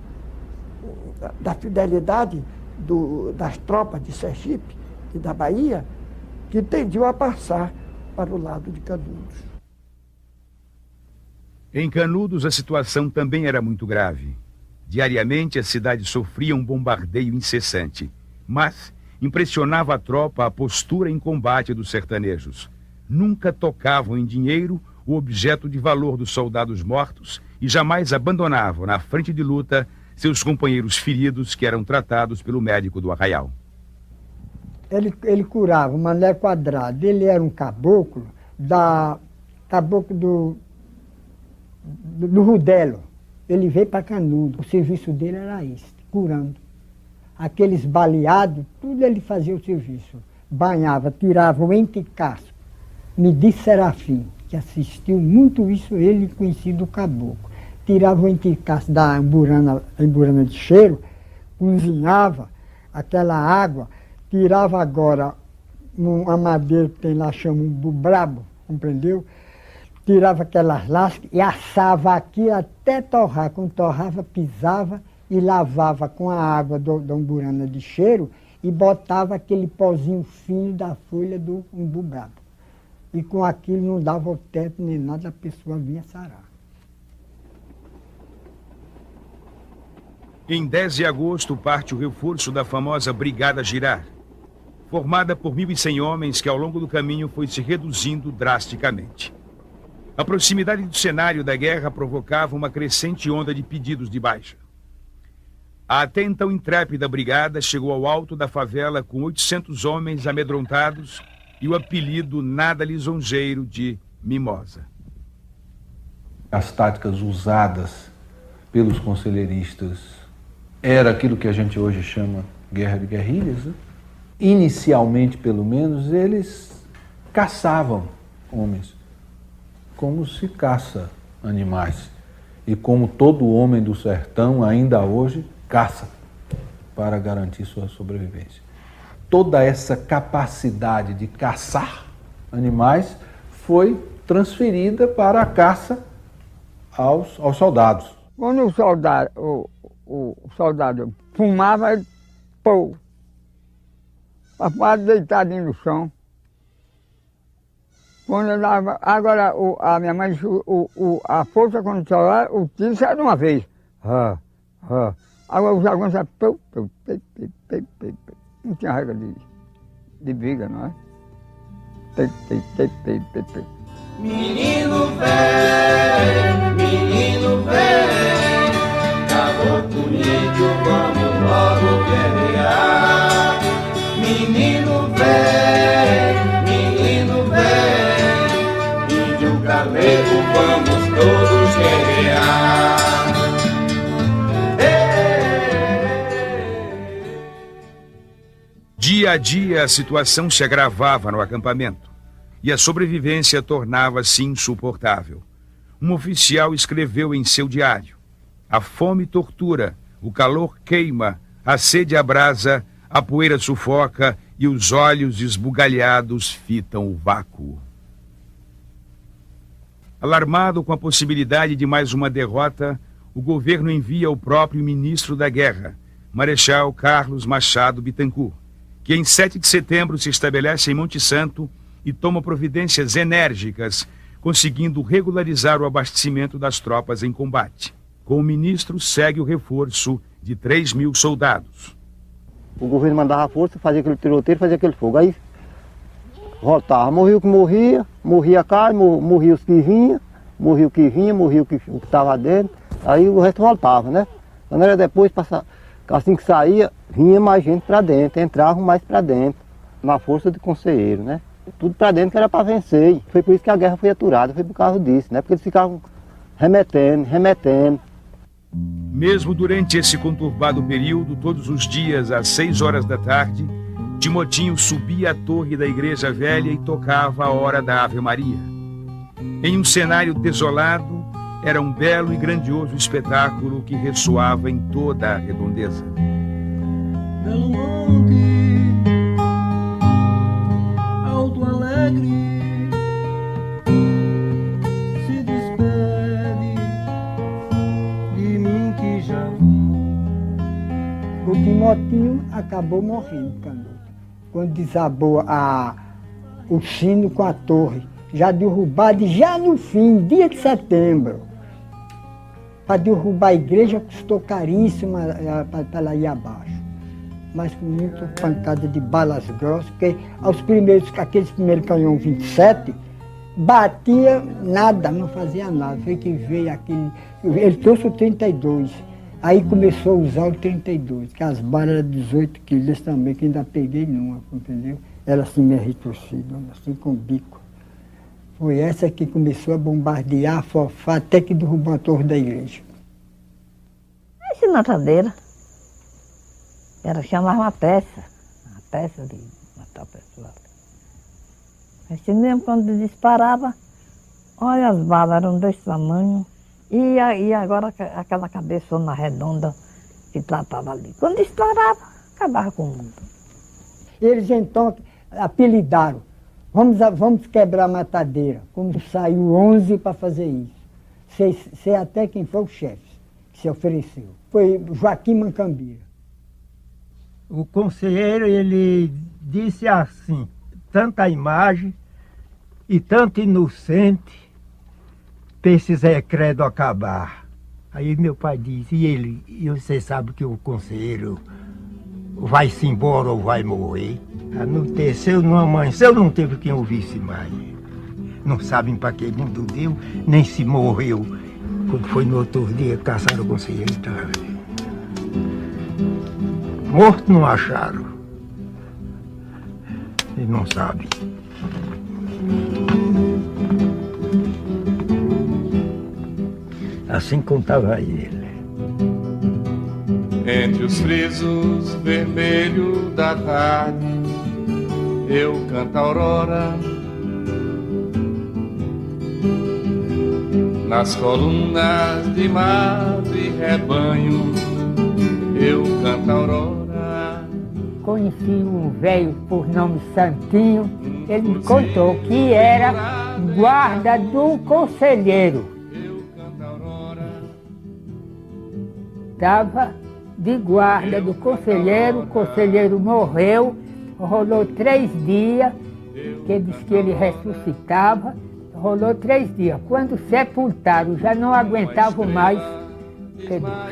fidelidade das tropas de Sergipe e da Bahia, que tendiam a passar para o lado de Canudos. Em Canudos, a situação também era muito grave. Diariamente, a cidade sofria um bombardeio incessante, mas impressionava a tropa a postura em combate dos sertanejos. Nunca tocavam em dinheiro o objeto de valor dos soldados mortos e jamais abandonavam na frente de luta seus companheiros feridos que eram tratados pelo médico do arraial. Ele curava o Mané Quadrado. Ele era um caboclo do Rudelo. Ele veio para Canudos. O serviço dele era esse, curando. aqueles baleados, tudo ele fazia o serviço. Banhava, tirava o ente-casco. Me disse Serafim, que assistiu muito isso, ele conhecido o caboclo. Tirava o ente-casco da emburana de cheiro, cozinhava aquela água, tirava agora uma madeira que tem lá, chama do brabo, compreendeu? Tirava aquelas lascas e assava aqui até torrar. Quando torrava, pisava e lavava com a água da umburana de cheiro e botava aquele pozinho fino da folha do umbu brabo. E com aquilo não dava o teto nem nada, a pessoa vinha sarar. Em 10 de agosto parte o reforço da famosa Brigada Girard, formada por 1.100 homens que ao longo do caminho foi se reduzindo drasticamente. A proximidade do cenário da guerra provocava uma crescente onda de pedidos de baixa. A até então intrépida brigada chegou ao alto da favela com 800 homens amedrontados e o apelido nada lisonjeiro de Mimosa. As táticas usadas pelos conselheiristas era aquilo que a gente hoje chama guerra de guerrilhas, né? Inicialmente, pelo menos, eles caçavam homens, como se caça animais. E como todo homem do sertão, ainda hoje, caça para garantir sua sobrevivência. Toda essa capacidade de caçar animais foi transferida para a caça aos soldados. Quando o soldado fumava, ele pô, papai deitadinho no chão. Quando eu dava, agora a minha mãe disse, a força quando estava o tiro sai de uma vez. Agora os aguentos não tinha regra de briga, não é? Menino vem, caboclo índio, vamos logo guerrear. Menino vem, índio galego, vamos todos guerrear. Dia a dia a situação se agravava no acampamento e a sobrevivência tornava-se insuportável. Um oficial escreveu em seu diário: a fome tortura, o calor queima, a sede abrasa, a poeira sufoca e os olhos esbugalhados fitam o vácuo. Alarmado com a possibilidade de mais uma derrota, o governo envia o próprio ministro da Guerra, Marechal Carlos Machado Bittencourt, que em 7 de setembro se estabelece em Monte Santo e toma providências enérgicas, conseguindo regularizar o abastecimento das tropas em combate. Com o ministro segue o reforço de 3.000 soldados. O governo mandava força, fazia aquele tiroteio, fazia aquele fogo. Aí voltava, morria o que morria, morria a carne, morria os que vinham, morria o que estava dentro, aí o resto voltava, né? Quando era depois, assim que saía, vinha mais gente para dentro, entravam mais para dentro, na força de conselheiro, né? Tudo para dentro que era para vencer. Foi por isso que a guerra foi aturada, foi por causa disso, né? Porque eles ficavam remetendo. Mesmo durante esse conturbado período, todos os dias, às 6 horas da tarde, Timotinho subia à torre da Igreja Velha e tocava a hora da Ave Maria. Em um cenário desolado, era um belo e grandioso espetáculo que ressoava em toda a redondeza. Belo monte, alto alegre, se despede de mim que já vi. O Timotinho acabou morrendo, Canudo, quando desabou o sino com a torre, já derrubado, já no fim, dia de setembro. Para derrubar a igreja custou caríssimo para ela ir abaixo. Mas com muita pancada de balas grossas, porque aqueles primeiros canhão 27, batia nada, não fazia nada. Foi que veio aquele. Ele trouxe o 32. Aí começou a usar o 32, que as balas eram 18 quilos também, que ainda peguei numa, entendeu? Era assim meio retorcida, assim com o bico. Foi essa que começou a bombardear, a fofar, até que derrubou a torre da igreja. Essa matadeira. Era chamar uma peça de matar a pessoa. Assim mesmo, quando disparava, olha, as balas eram desse tamanho. E agora aquela cabeçona redonda que tratava ali. Quando disparava, acabava com o mundo. Eles então apelidaram, vamos quebrar a matadeira. Como saiu 11 para fazer isso. Sei até quem foi o chefe que se ofereceu. Foi Joaquim Mancambira. O conselheiro, ele disse assim, tanta imagem e tanto inocente, precisa credo acabar. Aí meu pai disse, e você sabe que o conselheiro vai-se embora ou vai morrer? Anoiteceu, não amanheceu, não teve quem ouvisse mais. Não sabem para que mundo deu, nem se morreu. Quando foi no outro dia, caçaram o conselheiro. Morto não acharam. Ele não sabe. Assim contava ele. Entre os frisos vermelhos da tarde, eu canto a aurora. Nas colunas de mato e rebanho, eu canto a aurora. Conheci um velho por nome Santinho, ele me contou que era guarda do conselheiro. Estava de guarda do conselheiro, o conselheiro morreu, rolou 3 dias, que disse que ele ressuscitava, rolou 3 dias. Quando sepultaram, já não aguentavam mais,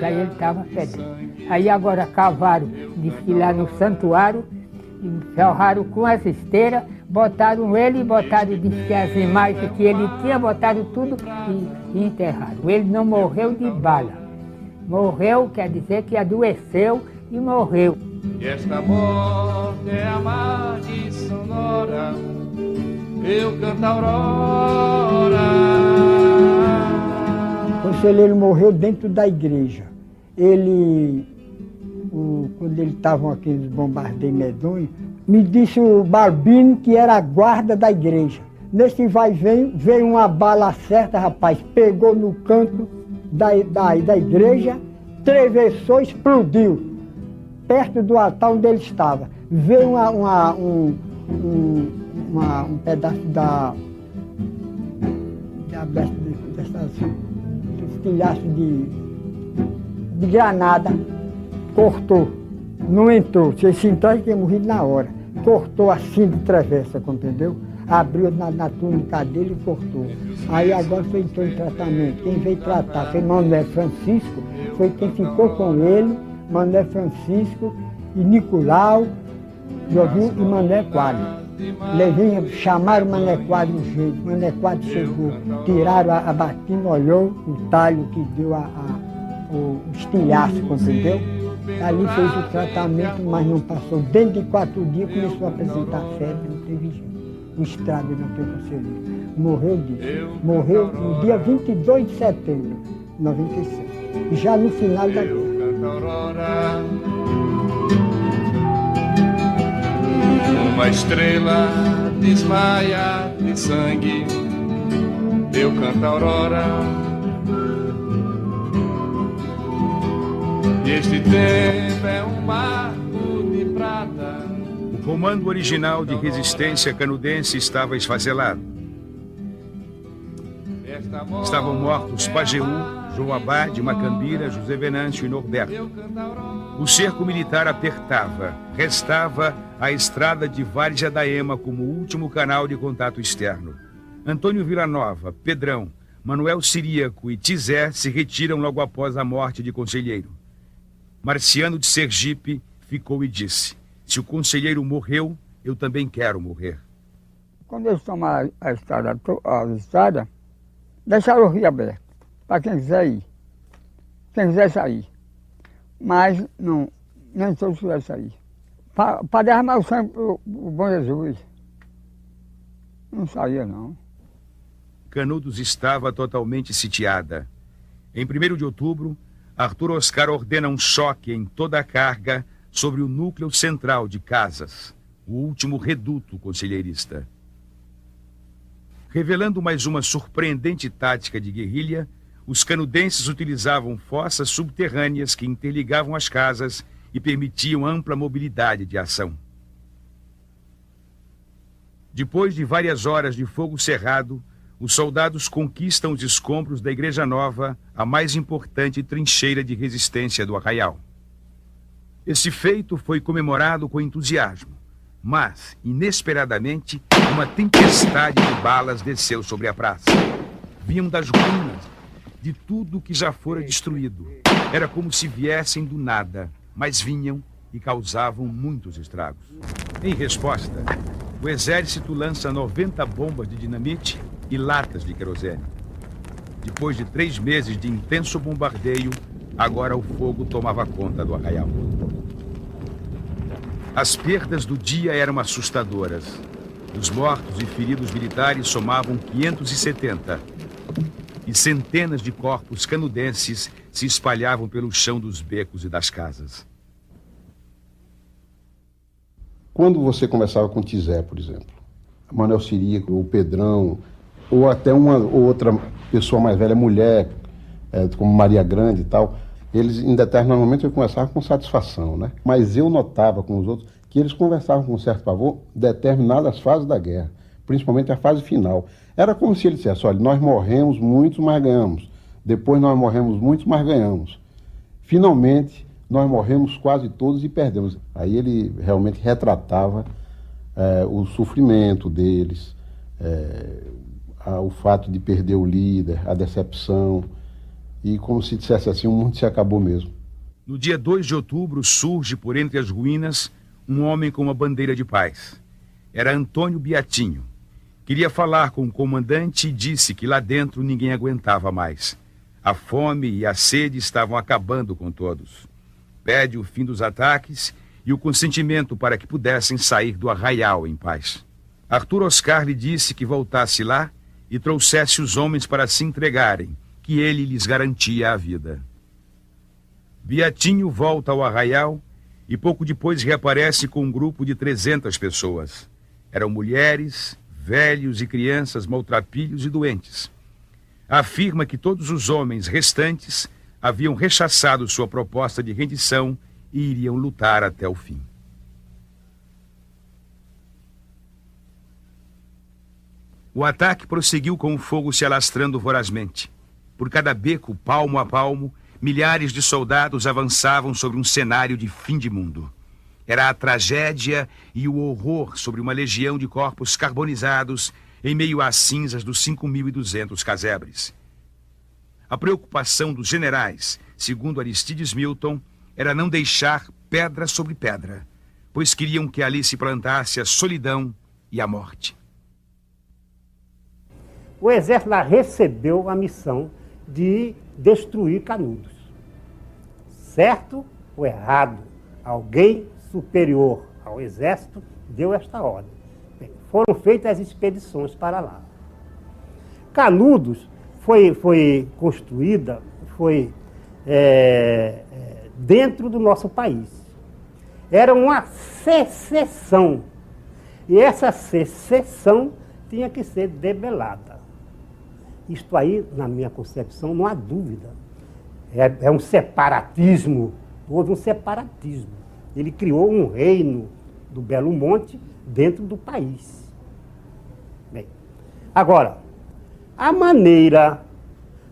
já ele estava fedendo. Aí agora cavaram, disse que lá no santuário, ferraram com as esteiras, botaram ele e botaram, disse que as imagens que ele tinha, botaram tudo e enterraram. Ele não morreu de bala. Morreu, quer dizer que adoeceu e morreu. E esta morte é a margem sonora, eu canto a aurora. O conselheiro morreu dentro da igreja. Quando eles estavam aqui nos bombardeios medonhos, me disse o Barbino que era a guarda da igreja. Nesse vai e vem, veio uma bala certa, rapaz, pegou no canto da igreja, atravessou, explodiu, perto do altar onde ele estava. Veio um pedaço desse tilhaço de granada, cortou, não entrou. Se esse entrar, ele tinha morrido na hora. Cortou assim de travessa, compreendeu? Abriu na túnica dele e cortou. Aí agora entrou em tratamento. Quem veio tratar foi Manuel Francisco, foi quem ficou com ele, Manuel Francisco e Nicolau, e Manuel Quadro. Chamaram o Manuel Quadro no jeito, o Manuel Quadro chegou, tiraram a batina, olhou o talho que deu o estilhaço, compreendeu? Ali fez o tratamento, mas não passou. Dentro de 4 dias começou a apresentar febre, não teve jeito. Um estrago não teve conselheiro. Morreu disso. Morreu no dia 22 de setembro de 96. Já no final da guerra. Uma estrela desmaia de sangue, eu canto a aurora. E este tempo é um marco de prata. O comando original de resistência canudense estava esfacelado. Estavam mortos Pajeú, João Abade, Macambira, José Venâncio e Norberto. O cerco militar apertava. Restava a estrada de Várzea da Ema como último canal de contato externo. Antônio Villanova, Pedrão, Manuel Ciríaco e Tizé se retiram logo após a morte de Conselheiro. Marciano de Sergipe ficou e disse: se o conselheiro morreu, eu também quero morrer. Quando eles tomaram a estrada, deixaram o rio aberto, para quem quiser ir, quem quiser sair. Mas não, nem todos quiseram sair. Para derramar o sangue para o bom Jesus. Não saía, não. Canudos estava totalmente sitiada. Em 1º de outubro, Arthur Oscar ordena um choque em toda a carga sobre o núcleo central de Casas, o último reduto conselheirista. Revelando mais uma surpreendente tática de guerrilha, os canudenses utilizavam fossas subterrâneas que interligavam as casas e permitiam ampla mobilidade de ação. Depois de várias horas de fogo cerrado, os soldados conquistam os escombros da Igreja Nova, a mais importante trincheira de resistência do Arraial. Esse feito foi comemorado com entusiasmo, mas, inesperadamente, uma tempestade de balas desceu sobre a praça. Vinham das ruínas, de tudo que já fora destruído. Era como se viessem do nada, mas vinham e causavam muitos estragos. Em resposta, o exército lança 90 bombas de dinamite e latas de querosene. Depois de 3 meses de intenso bombardeio, agora o fogo tomava conta do Arraial. As perdas do dia eram assustadoras. Os mortos e feridos militares somavam 570. E centenas de corpos canudenses se espalhavam pelo chão dos becos e das casas. Quando você conversava com Tizé, por exemplo, Manuel Sirico, o Pedrão, ou até uma ou outra pessoa mais velha, mulher, como Maria Grande e tal, eles em determinado momento conversavam com satisfação, né? Mas eu notava com os outros que eles conversavam com um certo pavor determinadas fases da guerra, principalmente a fase final. Era como se ele dissesse, olha, nós morremos muitos, mas ganhamos. Depois nós morremos muitos, mas ganhamos. Finalmente, nós morremos quase todos e perdemos. Aí ele realmente retratava o sofrimento deles, o fato de perder o líder, a decepção, e como se dissesse assim, o mundo se acabou mesmo. No dia 2 de outubro, surge por entre as ruínas um homem com uma bandeira de paz. Era Antônio Beatinho. Queria falar com o comandante e disse que lá dentro ninguém aguentava mais. A fome e a sede estavam acabando com todos. Pede o fim dos ataques e o consentimento para que pudessem sair do Arraial em paz. Arthur Oscar lhe disse que voltasse lá e trouxesse os homens para se entregarem, que ele lhes garantia a vida. Beatinho volta ao Arraial e pouco depois reaparece com um grupo de 300 pessoas. Eram mulheres, velhos e crianças maltrapilhos e doentes. Afirma que todos os homens restantes haviam rechaçado sua proposta de rendição e iriam lutar até o fim. O ataque prosseguiu com o fogo se alastrando vorazmente. Por cada beco, palmo a palmo, milhares de soldados avançavam sobre um cenário de fim de mundo. Era a tragédia e o horror sobre uma legião de corpos carbonizados em meio às cinzas dos 5.200 casebres. A preocupação dos generais, segundo Aristides Milton, era não deixar pedra sobre pedra, pois queriam que ali se plantasse a solidão e a morte. O exército lá recebeu a missão de destruir Canudos. Certo ou errado, alguém superior ao exército deu esta ordem. Bem, foram feitas as expedições para lá. Canudos foi construída, dentro do nosso país. Era uma secessão. E essa secessão tinha que ser debelada. Isto aí, na minha concepção, não há dúvida. É um separatismo, houve um separatismo. Ele criou um reino do Belo Monte dentro do país. Bem, agora, a maneira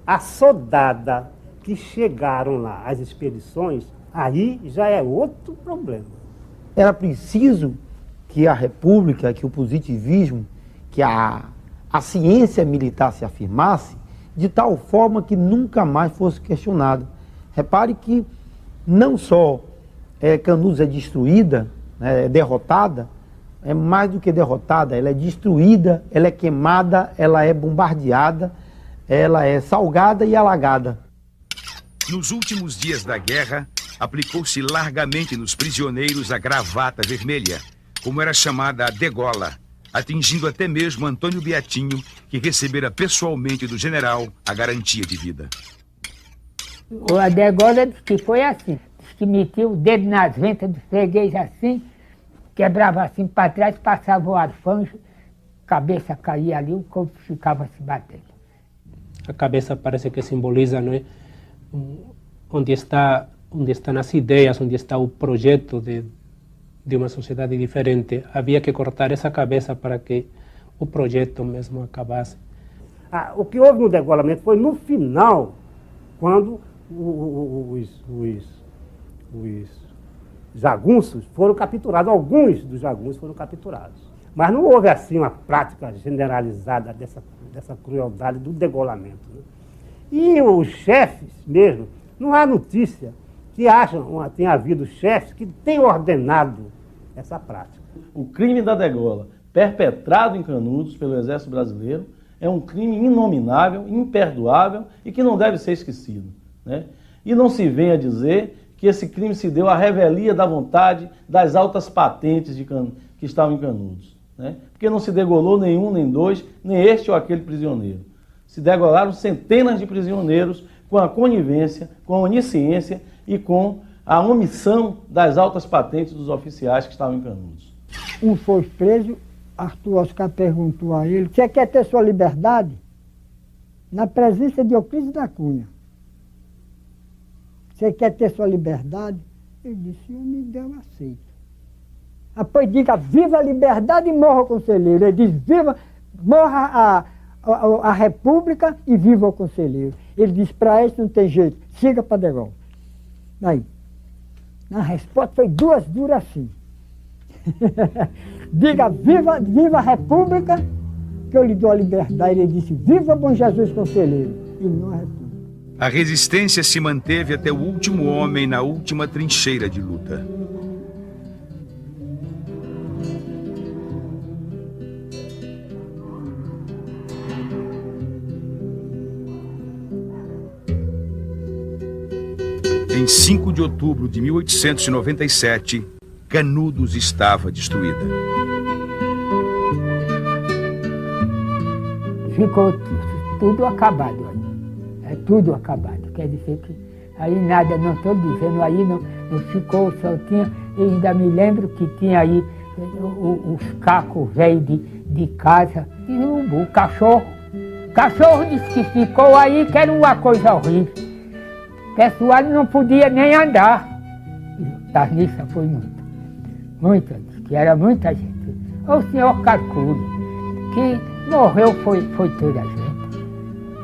assodada que chegaram lá as expedições, aí já é outro problema. Era preciso que a República, que o positivismo, que a ciência militar se afirmasse de tal forma que nunca mais fosse questionada. Repare que não só Canudos é destruída, é derrotada, é mais do que derrotada, ela é destruída, ela é queimada, ela é bombardeada, ela é salgada e alagada. Nos últimos dias da guerra, aplicou-se largamente nos prisioneiros a gravata vermelha, como era chamada a degola, atingindo até mesmo Antônio Beatinho, que recebera pessoalmente do general a garantia de vida. A degola que foi assim, que metia o dedo nas ventas do freguês assim, quebrava assim para trás, passava o arfanjo, cabeça caía ali, o corpo ficava se batendo. A cabeça parece que simboliza, não é? Onde estão as ideias, onde está o projeto de uma sociedade diferente. Havia que cortar essa cabeça para que o projeto mesmo acabasse. O que houve no degolamento foi no final, quando os jagunços foram capturados, alguns dos jagunços foram capturados. Mas não houve assim uma prática generalizada dessa crueldade do degolamento, né? E os chefes mesmo, não há notícia que tenha havido chefes que tenham ordenado essa prática. O crime da degola, perpetrado em Canudos pelo Exército Brasileiro, é um crime inominável, imperdoável e que não deve ser esquecido, né? E não se venha dizer que esse crime se deu à revelia da vontade das altas patentes que estavam em Canudos, né? Porque não se degolou nenhum, nem dois, nem este ou aquele prisioneiro. Se degolaram centenas de prisioneiros com a conivência, com a onisciência e com a omissão das altas patentes dos oficiais que estavam em Canudos. Um foi preso, Arthur Oscar perguntou a ele: você quer ter sua liberdade? Na presença de Euclides da Cunha. Você quer ter sua liberdade? Ele disse: eu me deu, aceito. Depois diga: viva a liberdade e morra o conselheiro. Ele diz: viva, morra a República e viva o conselheiro. Ele disse: para isso não tem jeito, siga para degola. Aí, a resposta foi duas duras assim. Diga: viva a República, que eu lhe dou a liberdade. Ele disse: viva Bom Jesus Conselheiro, e não a República. A resistência se manteve até o último homem na última trincheira de luta. Em 5 de outubro de 1897, Canudos estava destruída. Ficou tudo acabado aí. É tudo acabado. Quer dizer que aí nada, não estou dizendo, aí não ficou, só tinha. Eu ainda me lembro que tinha aí os cacos velhos de casa, e o cachorro. O cachorro disse que ficou aí, que era uma coisa horrível. O pessoal não podia nem andar. A missa foi muita, que era muita gente. O senhor calcule, que morreu foi toda a gente.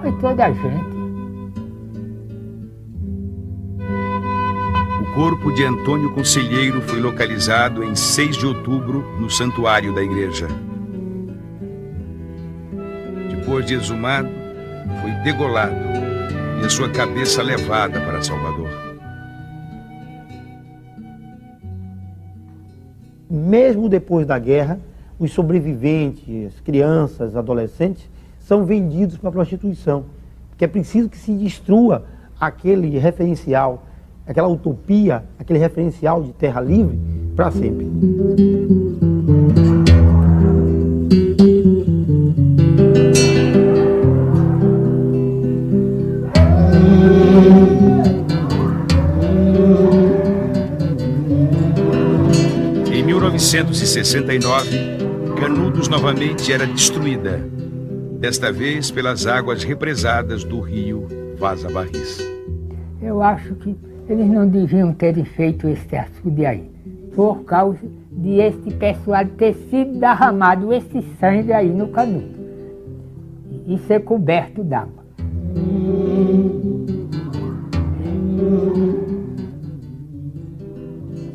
Foi toda a gente. O corpo de Antônio Conselheiro foi localizado em 6 de outubro no santuário da igreja. Depois de exumado, foi degolado e a sua cabeça levada para Salvador. Mesmo depois da guerra, os sobreviventes, crianças, adolescentes, são vendidos para a prostituição. Porque é preciso que se destrua aquele referencial, aquela utopia, aquele referencial de terra livre para sempre. Em 1969, Canudos novamente era destruída, desta vez pelas águas represadas do rio Vaza Barris. Eu acho que eles não deviam ter feito esse açude aí, por causa de este pessoal ter sido derramado esse sangue aí no canudo e ser coberto d'água.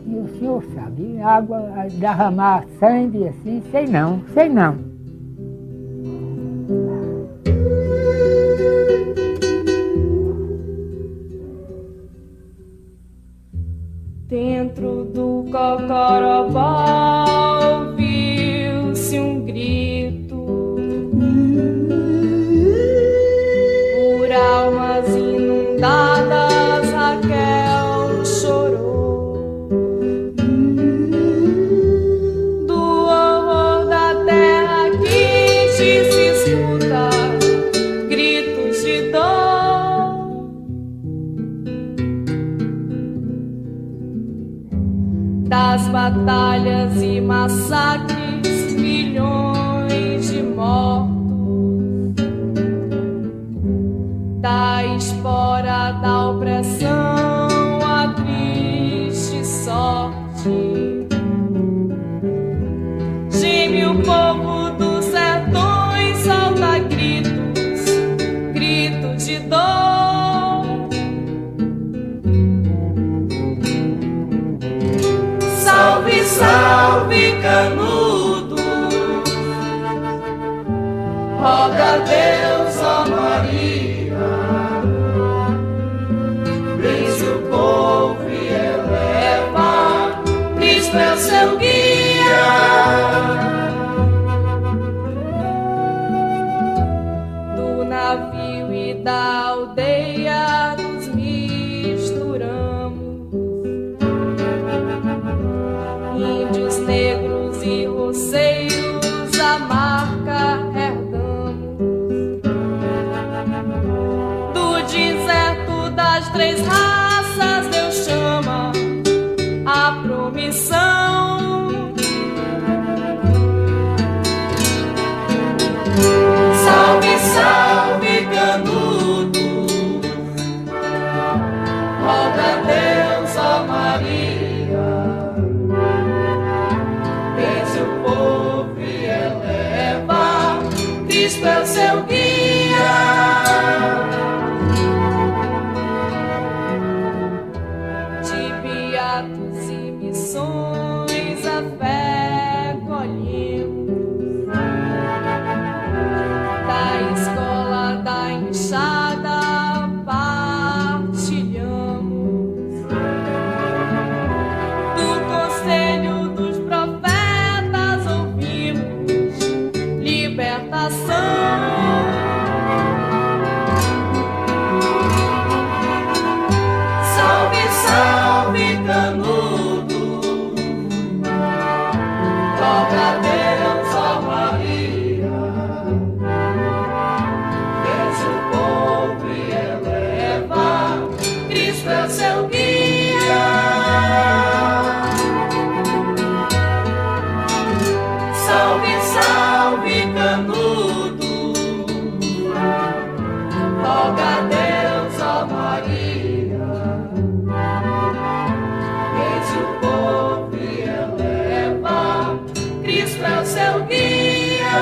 E o senhor sabe, água, derramar sangue assim, sei não. Dentro do Cocorobó ouviu-se um grito por almas inundadas. Raquel chorou do horror da terra que se escuta gritos de dor. das batalhas e massacres, milhões de mortos, da espora da opressão, a triste sorte. Geme o povo dos sertões, solta gritos, gritos de dor. Salve, salve, Canudo, roga a Deus, ó Maria, vence o povo e eleva, Cristo é seu guia. Do navio e da aldeia nos misturamos, índios, negros e roceiros, a marca herdamos. Do deserto das três raças, Deus chama a promissão. Salve, salve, Canudo, roga a Deus, ó Maria, vence o povo e eleva, Cristo é o seu guia. De beatos e missões a fé colhemos, da escola da enxada partilhamos, do conselho dos profetas ouvimos libertação. Salve, salve, Canudo, roga a Deus, ó Maria, vence o povo e eleva, Cristo é seu guia. Salve, salve, Canudo, roga a Deus, ó Maria, vence o povo e eleva, Cristo é o seu guia.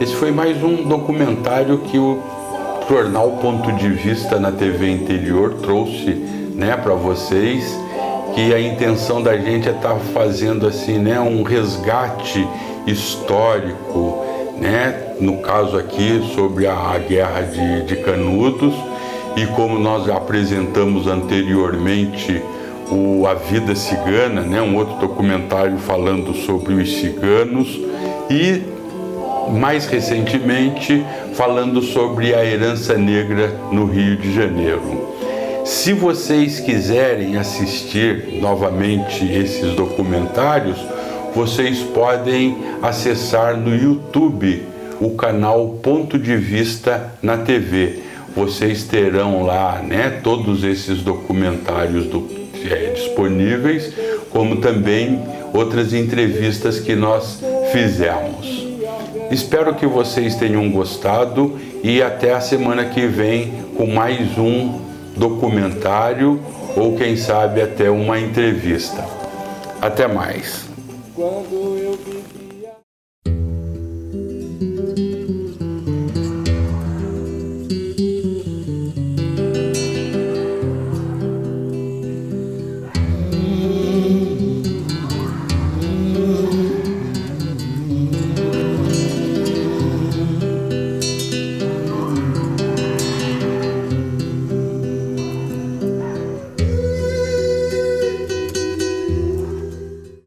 Esse foi mais um documentário que o jornal Ponto de Vista na TV Interior trouxe, né, para vocês, que a intenção da gente é estar fazendo assim, né, um resgate histórico, né, no caso aqui sobre a Guerra de Canudos, e como nós apresentamos anteriormente A Vida Cigana, né, um outro documentário falando sobre os ciganos, e mais recentemente falando sobre a herança negra no Rio de Janeiro. Se vocês quiserem assistir novamente esses documentários, vocês podem acessar no YouTube o canal Ponto de Vista na TV. Vocês terão lá, né, todos esses documentários disponíveis, como também outras entrevistas que nós fizemos. Espero que vocês tenham gostado e até a semana que vem com mais um documentário ou quem sabe até uma entrevista. Até mais. Quando eu vivi